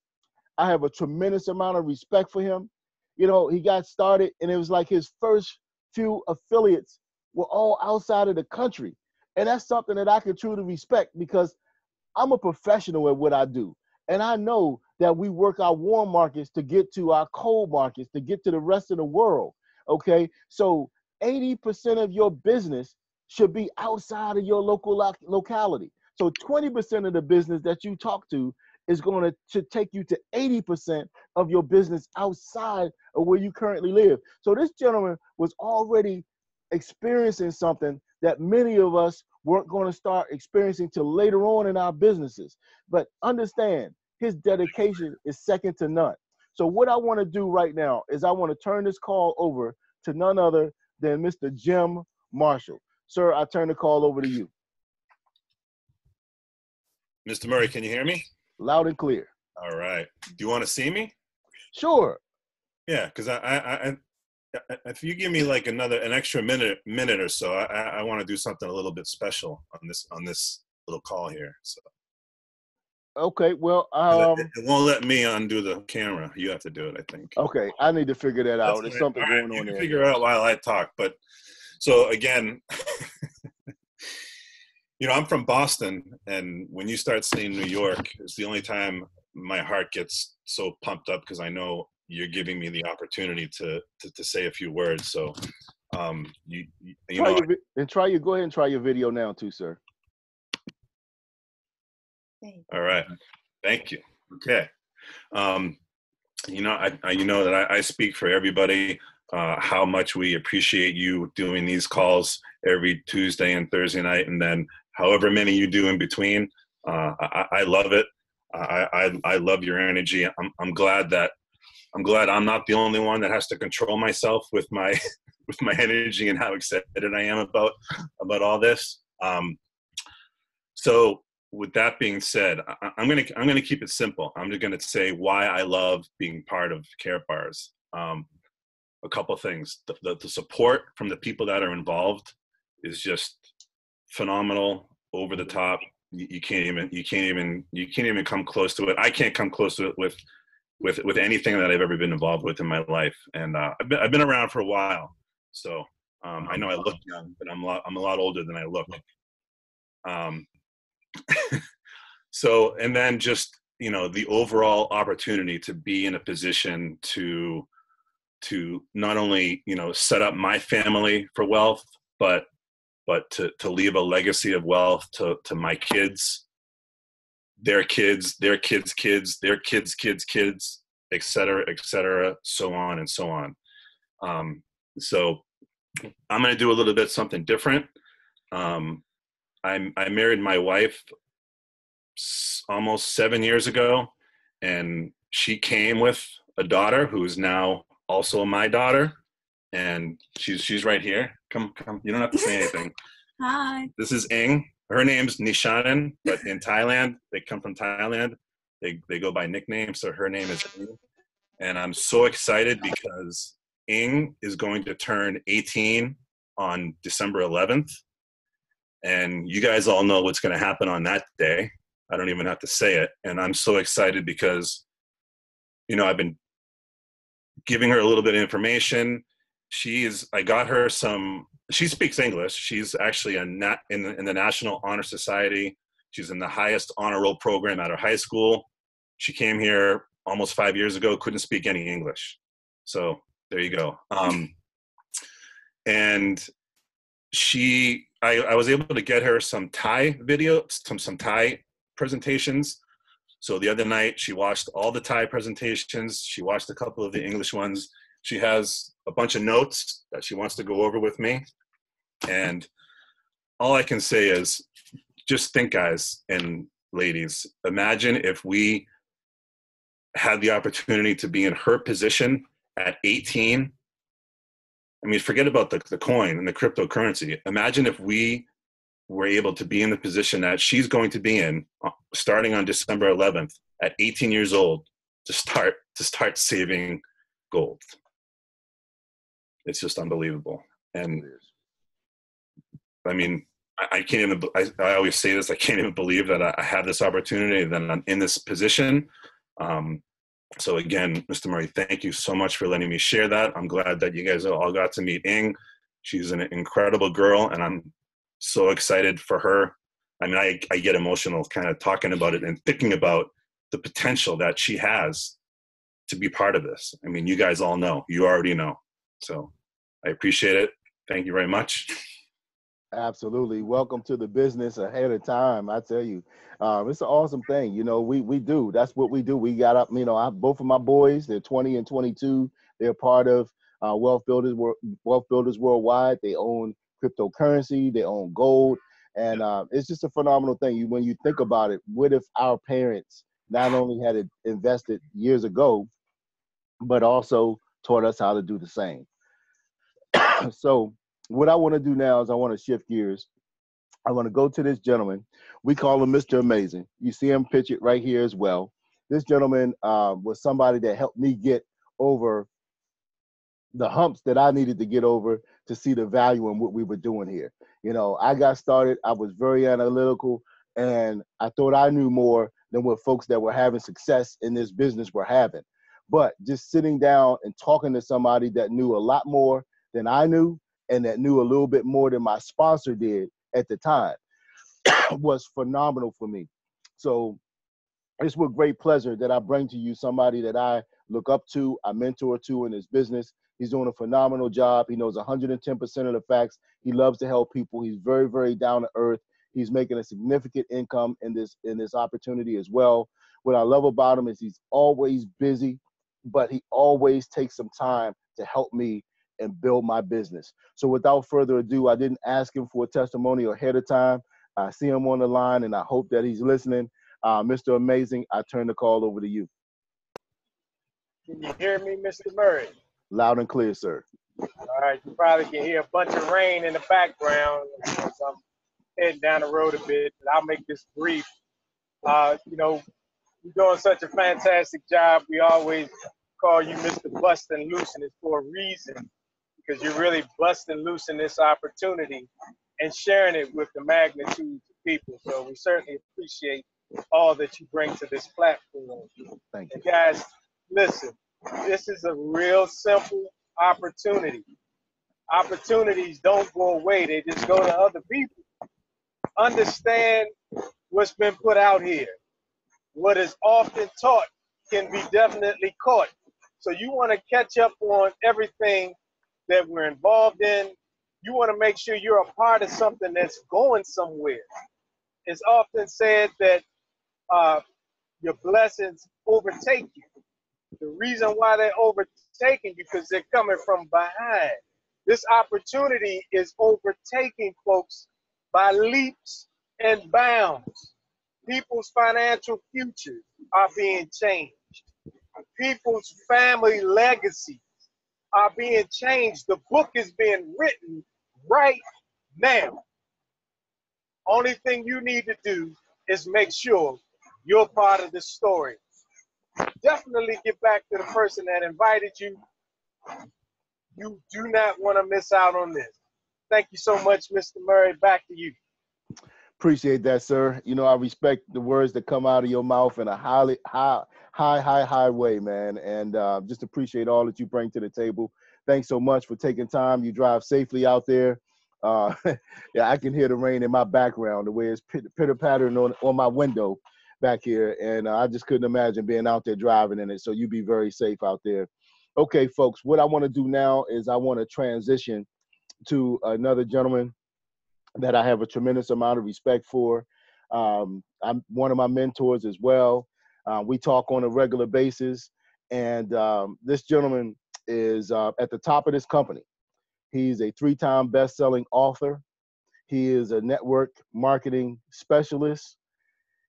S1: I have a tremendous amount of respect for him. You know, he got started and it was like his first few affiliates were all outside of the country. And that's something that I can truly respect because I'm a professional at what I do. And I know that we work our warm markets to get to our cold markets, to get to the rest of the world. Okay. So 80% of your business should be outside of your local locality. So 20% of the business that you talk to is going to take you to 80% of your business outside of where you currently live. So this gentleman was already experiencing something that many of us weren't going to start experiencing till later on in our businesses. But understand, his dedication is second to none. So what I want to do right now is I want to turn this call over to none other than Mr. Jim Marshall. Sir, I turn the call over to you.
S3: Mr. Murray, can you hear me?
S1: Loud and clear.
S3: All right. Do you want to see me?
S1: Sure.
S3: Yeah, because I if you give me like an extra minute or so, I want to do something a little bit special on this little call here. So.
S1: Okay. Well,
S3: it won't let me undo the camera. You have to do it, I think.
S1: Okay, I need to figure that out. There's
S3: Right.
S1: something
S3: right.
S1: going on there.
S3: Figure it out while I talk. But so again. You know, I'm from Boston, and when you start saying New York, it's the only time my heart gets so pumped up because I know you're giving me the opportunity to say a few words. So, go ahead and try your video now too, sir. All right, thank you. Okay, you know, you know that I speak for everybody. How much we appreciate you doing these calls every Tuesday and Thursday night, and then however many you do in between. I love it. I love your energy. I'm glad I'm not the only one that has to control myself with my energy and how excited I am about all this. So with that being said, I'm gonna keep it simple. I'm just gonna say why I love being part of Karatbars. A couple things. The support from the people that are involved is just phenomenal, over the top. You can't even come close to it. I can't come close to it with anything that I've ever been involved with in my life. And I've been around for a while, so I know I look young, but I'm a lot older than I look. So, and then just, you know, the overall opportunity to be in a position to not only, you know, set up my family for wealth, but to leave a legacy of wealth to my kids, their kids, their kids' kids, their kids' kids' kids, et cetera, so on and so on. So I'm going to do a little bit something different. I married my wife almost 7 years ago, and she came with a daughter who's now also my daughter, and she's right here. Come, you don't have to say anything.
S4: Hi.
S3: This is Ing. Her name's Nishanen, but in Thailand, they come from Thailand. They go by nicknames, so her name is Ing. And I'm so excited because Ing is going to turn 18 on December 11th. And you guys all know what's going to happen on that day. I don't even have to say it. And I'm so excited because, you know, I've been giving her a little bit of information. I got her she speaks English. She's actually in the National Honor Society. She's in the highest honor roll program at her high school. She came here almost 5 years ago, couldn't speak any English. So there you go. And I was able to get her some Thai videos, some Thai presentations. So the other night she watched all the Thai presentations. She watched a couple of the English ones. She has a bunch of notes that she wants to go over with me. And all I can say is just think, guys and ladies, imagine if we had the opportunity to be in her position at 18. I mean, forget about the coin and the cryptocurrency. Imagine if we were able to be in the position that she's going to be in starting on December 11th at 18 years old to start saving gold. It's just unbelievable. And I mean, I can't even, I always say this, I can't even believe that I have this opportunity, that I'm in this position. So again, Mr. Murray, thank you so much for letting me share that. I'm glad that you guys all got to meet Ing. She's an incredible girl, and I'm so excited for her. I mean, I get emotional kind of talking about it and thinking about the potential that she has to be part of this. I mean, you guys all know, you already know. So I appreciate it. Thank you very much.
S1: Absolutely. Welcome to the business ahead of time. I tell you, it's an awesome thing. You know, we do. That's what we do. We got up, you know, both of my boys, they're 20 and 22. They're part of Wealth Builders Worldwide. They own cryptocurrency. They own gold. And it's just a phenomenal thing. When you think about it, what if our parents not only had invested years ago, but also taught us how to do the same? So what I want to do now is I want to shift gears. I want to go to this gentleman. We call him Mr. Amazing. You see him pictured right here as well. This gentleman was somebody that helped me get over the humps that I needed to get over to see the value in what we were doing here. You know, I got started, I was very analytical, and I thought I knew more than what folks that were having success in this business were having. But just sitting down and talking to somebody that knew a lot more than I knew, and that knew a little bit more than my sponsor did at the time was phenomenal for me. So it's with great pleasure that I bring to you somebody that I look up to, I mentor to in his business. He's doing a phenomenal job. He knows 110% of the facts. He loves to help people. He's very, very down to earth. He's making a significant income in this opportunity as well. What I love about him is he's always busy, but he always takes some time to help me and build my business. So without further ado, I didn't ask him for a testimonial ahead of time. I see him on the line, and I hope that he's listening. Mr. Amazing, I turn the call over to you.
S5: Can you hear me, Mr. Murray?
S1: Loud and clear, sir.
S5: All right, you probably can hear a bunch of rain in the background as I'm heading down the road a bit, but I'll make this brief. You know, you're doing such a fantastic job. We always call you Mr. Bust and Loose, and it's for a reason, because you're really busting loose in this opportunity and sharing it with the magnitude of people. So we certainly appreciate all that you bring to this platform.
S1: Thank you.
S5: And guys, listen, this is a real simple opportunity. Opportunities don't go away, they just go to other people. Understand what's been put out here. What is often taught can be definitely caught. So you want to catch up on everything that we're involved in. You want to make sure you're a part of something that's going somewhere. It's often said that your blessings overtake you. The reason why they're overtaking you because they're coming from behind. This opportunity is overtaking folks by leaps and bounds. People's financial futures are being changed. People's family legacies are being changed. The book is being written right now. Only thing you need to do is make sure you're part of the story. Definitely get back to the person that invited you. You do not want to miss out on this. Thank you so much, Mr. Murray. Back to you.
S1: Appreciate that, sir. You know, I respect the words that come out of your mouth in a high way, man. And just appreciate all that you bring to the table. Thanks so much for taking time. You drive safely out there. Yeah, I can hear the rain in my background, the way it's pitter-pattering on my window back here. And I just couldn't imagine being out there driving in it. So you be very safe out there. Okay, folks, what I want to do now is I want to transition to another gentleman that I have a tremendous amount of respect for. I'm one of my mentors as well. We talk on a regular basis. And this gentleman is at the top of this company. He's a 3-time best-selling author. He is a network marketing specialist.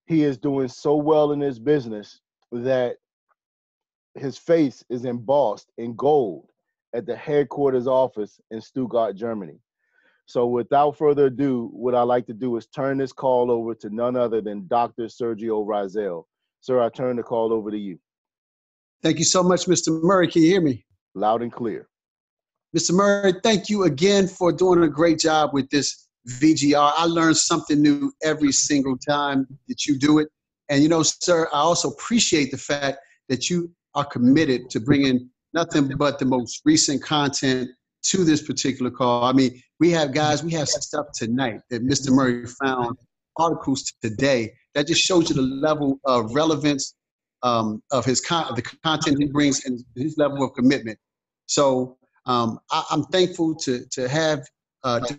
S1: He is doing so well in his business that his face is embossed in gold at the headquarters office in Stuttgart, Germany. So without further ado, what I like to do is turn this call over to none other than Dr. Sergio Rizel. Sir, I turn the call over to you.
S4: Thank you so much, Mr. Murray. Can you hear me?
S1: Loud and clear.
S4: Mr. Murray, thank you again for doing a great job with this VGR. I learn something new every single time that you do it. And you know, sir, I also appreciate the fact that you are committed to bringing nothing but the most recent content to this particular call. I mean, we have stuff tonight that Mr. Murray found, articles today that just shows you the level of relevance of the content he brings and his level of commitment. So I'm thankful to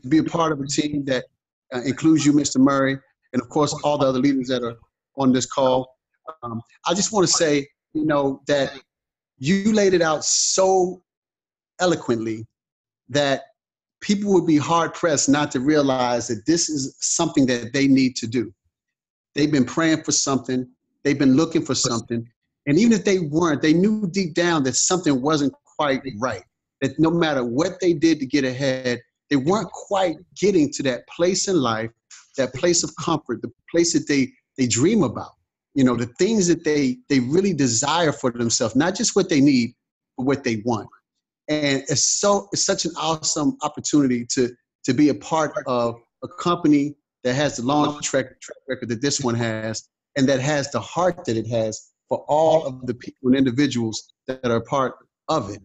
S4: be a part of a team that includes you, Mr. Murray, and of course all the other leaders that are on this call. I just want to say, you know, that you laid it out so eloquently that people would be hard pressed not to realize that this is something that they need to do. They've been praying for something. They've been looking for something. And even if they weren't, they knew deep down that something wasn't quite right. That no matter what they did to get ahead, they weren't quite getting to that place in life, that place of comfort, the place that they dream about. You know, the things that they really desire for themselves, not just what they need, but what they want. And it's such an awesome opportunity to be a part of a company that has the long track record that this one has, and that has the heart that it has for all of the people and individuals that are part of it.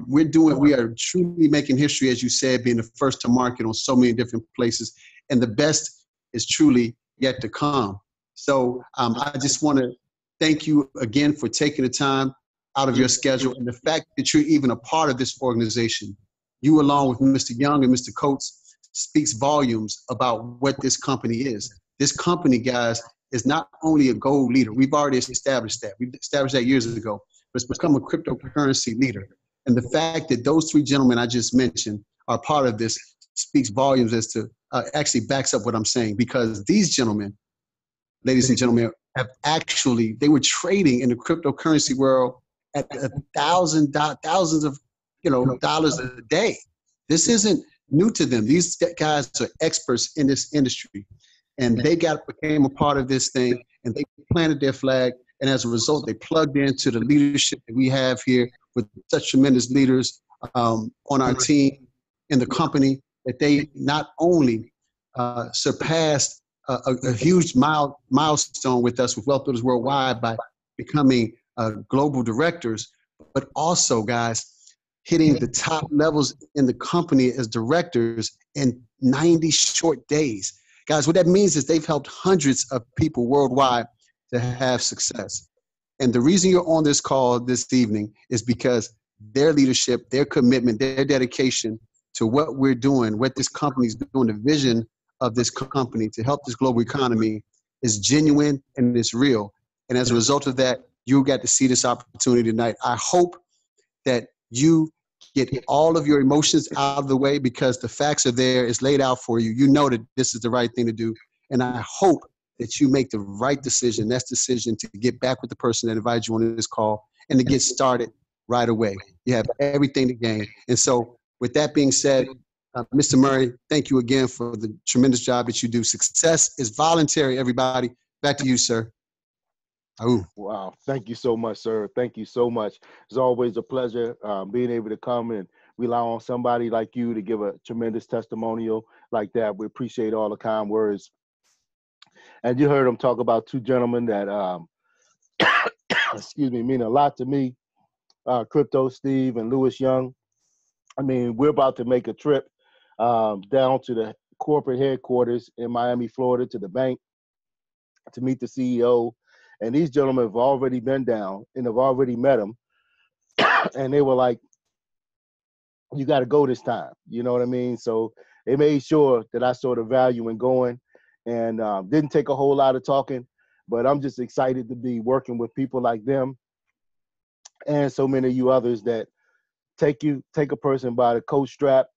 S4: We are truly making history, as you said, being the first to market on so many different places, and the best is truly yet to come. So I just want to thank you again for taking the time out of your schedule, and the fact that you're even a part of this organization. You, along with Mr. Young and Mr. Coates, speaks volumes about what this company is. This company, guys, is not only a gold leader. We've already established that. We established that years ago. But it's become a cryptocurrency leader. And the fact that those three gentlemen I just mentioned are part of this speaks volumes as to actually backs up what I'm saying, because these gentlemen, ladies and gentlemen, they were trading in the cryptocurrency world at thousands of dollars a day. This isn't new to them. These guys are experts in this industry, and they became a part of this thing, and they planted their flag. And as a result, they plugged into the leadership that we have here with such tremendous leaders on our team in the company, that they not only surpassed a huge milestone with us with Wealth Builders Worldwide by becoming global directors, but also, guys, hitting the top levels in the company as directors in 90 short days. Guys, what that means is they've helped hundreds of people worldwide to have success. And the reason you're on this call this evening is because their leadership, their commitment, their dedication to what we're doing, what this company's doing, the vision of this company to help this global economy is genuine and it's real. And as a result of that, you got to see this opportunity tonight. I hope that you get all of your emotions out of the way, because the facts are there. It's laid out for you. You know that this is the right thing to do. And I hope that you make the right decision, that's decision to get back with the person that invited you on this call and to get started right away. You have everything to gain. And so with that being said, Mr. Murray, thank you again for the tremendous job that you do. Success is voluntary, everybody. Back to you, sir. Ooh.
S1: Wow. Thank you so much, sir. Thank you so much. It's always a pleasure being able to come and rely on somebody like you to give a tremendous testimonial like that. We appreciate all the kind words. And you heard him talk about two gentlemen that, excuse me, mean a lot to me, Crypto Steve and Lewis Young. I mean, we're about to make a trip down to the corporate headquarters in Miami, Florida, to the bank to meet the CEO. And these gentlemen have already been down and have already met him. And they were like, you got to go this time. You know what I mean? So they made sure that I saw the value in going, and didn't take a whole lot of talking, but I'm just excited to be working with people like them and so many of you others that take a person by the coat strap,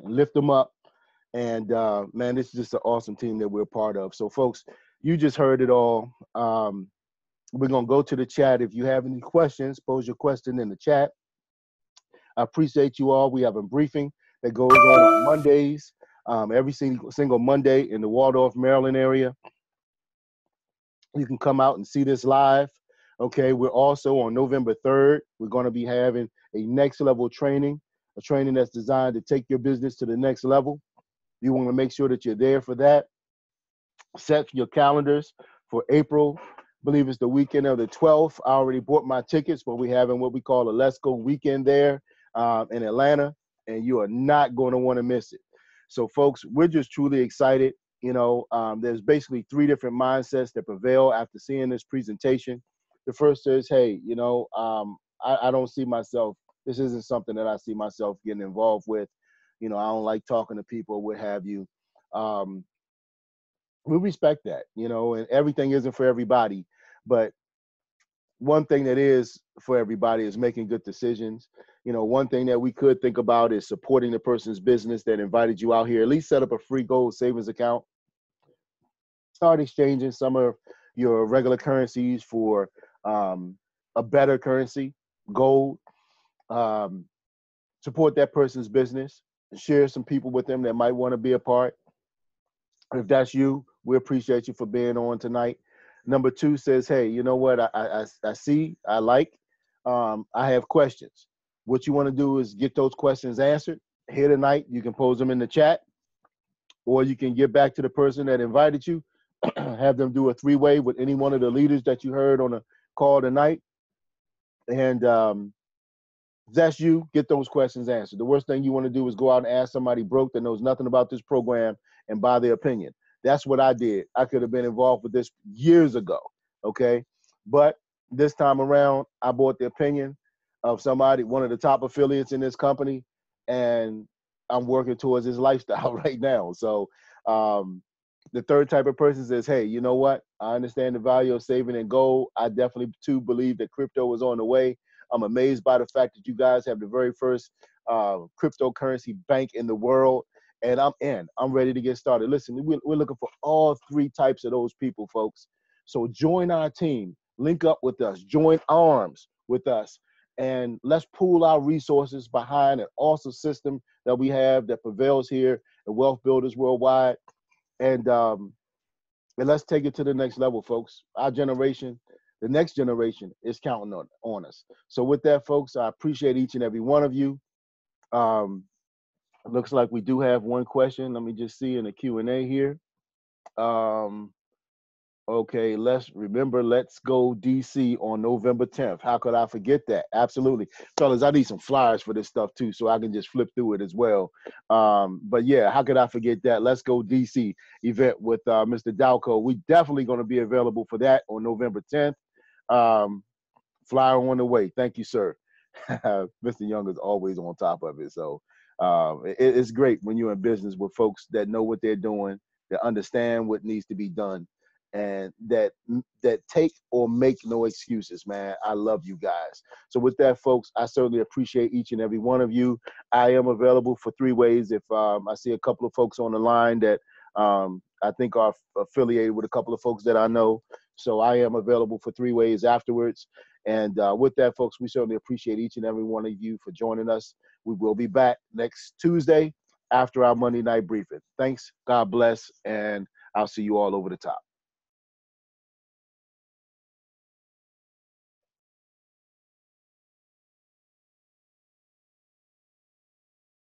S1: lift them up. And man, this is just an awesome team that we're part of. So folks, you just heard it all. We're going to go to the chat. If you have any questions, pose your question in the chat. I appreciate you all. We have a briefing that goes on Mondays, every single Monday in the Waldorf, Maryland area. You can come out and see this live. Okay, we're also on November 3rd. We're going to be having a next level training, a training that's designed to take your business to the next level. You want to make sure that you're there for that. Set your calendars for April. I believe it's the weekend of the 12th. I already bought my tickets, but we're having what we call a Let's Go weekend there in Atlanta, and you are not going to want to miss it. So folks, we're just truly excited. You know, there's basically three different mindsets that prevail after seeing this presentation. The first is, hey, you know, I don't see myself, this isn't something that I see myself getting involved with. You know, I don't like talking to people, what have you. We respect that, you know, and everything isn't for everybody. But one thing that is for everybody is making good decisions. You know, one thing that we could think about is supporting the person's business that invited you out here. At least set up a free gold savings account. Start exchanging some of your regular currencies for a better currency, gold. Support that person's business. Share some people with them that might want to be a part. If that's you, we appreciate you for being on tonight. Number two says, hey, you know what? I see, I like, I have questions. What you want to do is get those questions answered here tonight. You can pose them in the chat, or you can get back to the person that invited you, have them do a three-way with any one of the leaders that you heard on the call tonight. And if that's you, get those questions answered. The worst thing you want to do is go out and ask somebody broke that knows nothing about this program and buy their opinion. That's what I did. I could have been involved with this years ago, okay? But this time around, I bought the opinion of somebody, one of the top affiliates in this company, and I'm working towards his lifestyle right now. So the third type of person says, hey, you know what? I understand the value of saving in gold. I definitely, too, believe that crypto is on the way. I'm amazed by the fact that you guys have the very first cryptocurrency bank in the world. And I'm in. I'm ready to get started. Listen, we're looking for all three types of those people, folks. So join our team. Link up with us. Join arms with us. And let's pool our resources behind an awesome system that we have that prevails here at Wealth Builders Worldwide. And let's take it to the next level, folks. Our generation, the next generation, is counting on us. So with that, folks, I appreciate each and every one of you. Looks like we do have one question. Let me just see in the Q&A here. Okay, let's go DC on November 10th. How could I forget that? Absolutely. Fellas, I need some flyers for this stuff too, so I can just flip through it as well. But yeah, how could I forget that? Let's Go DC event with Mr. Dalco. We definitely going to be available for that on November 10th. Flyer on the way. Thank you, sir. Mr. Young is always on top of it. So it's great when you're in business with folks that know what they're doing, that understand what needs to be done, and that take or make no excuses, man. I love you guys. So with that, folks, I certainly appreciate each and every one of you. I am available for three ways. If I see a couple of folks on the line that I think are affiliated with a couple of folks that I know. So I am available for 3 ways afterwards. And with that, folks, we certainly appreciate each and every one of you for joining us. We will be back next Tuesday after our Monday night briefing. Thanks. God bless. And I'll see you all over the top.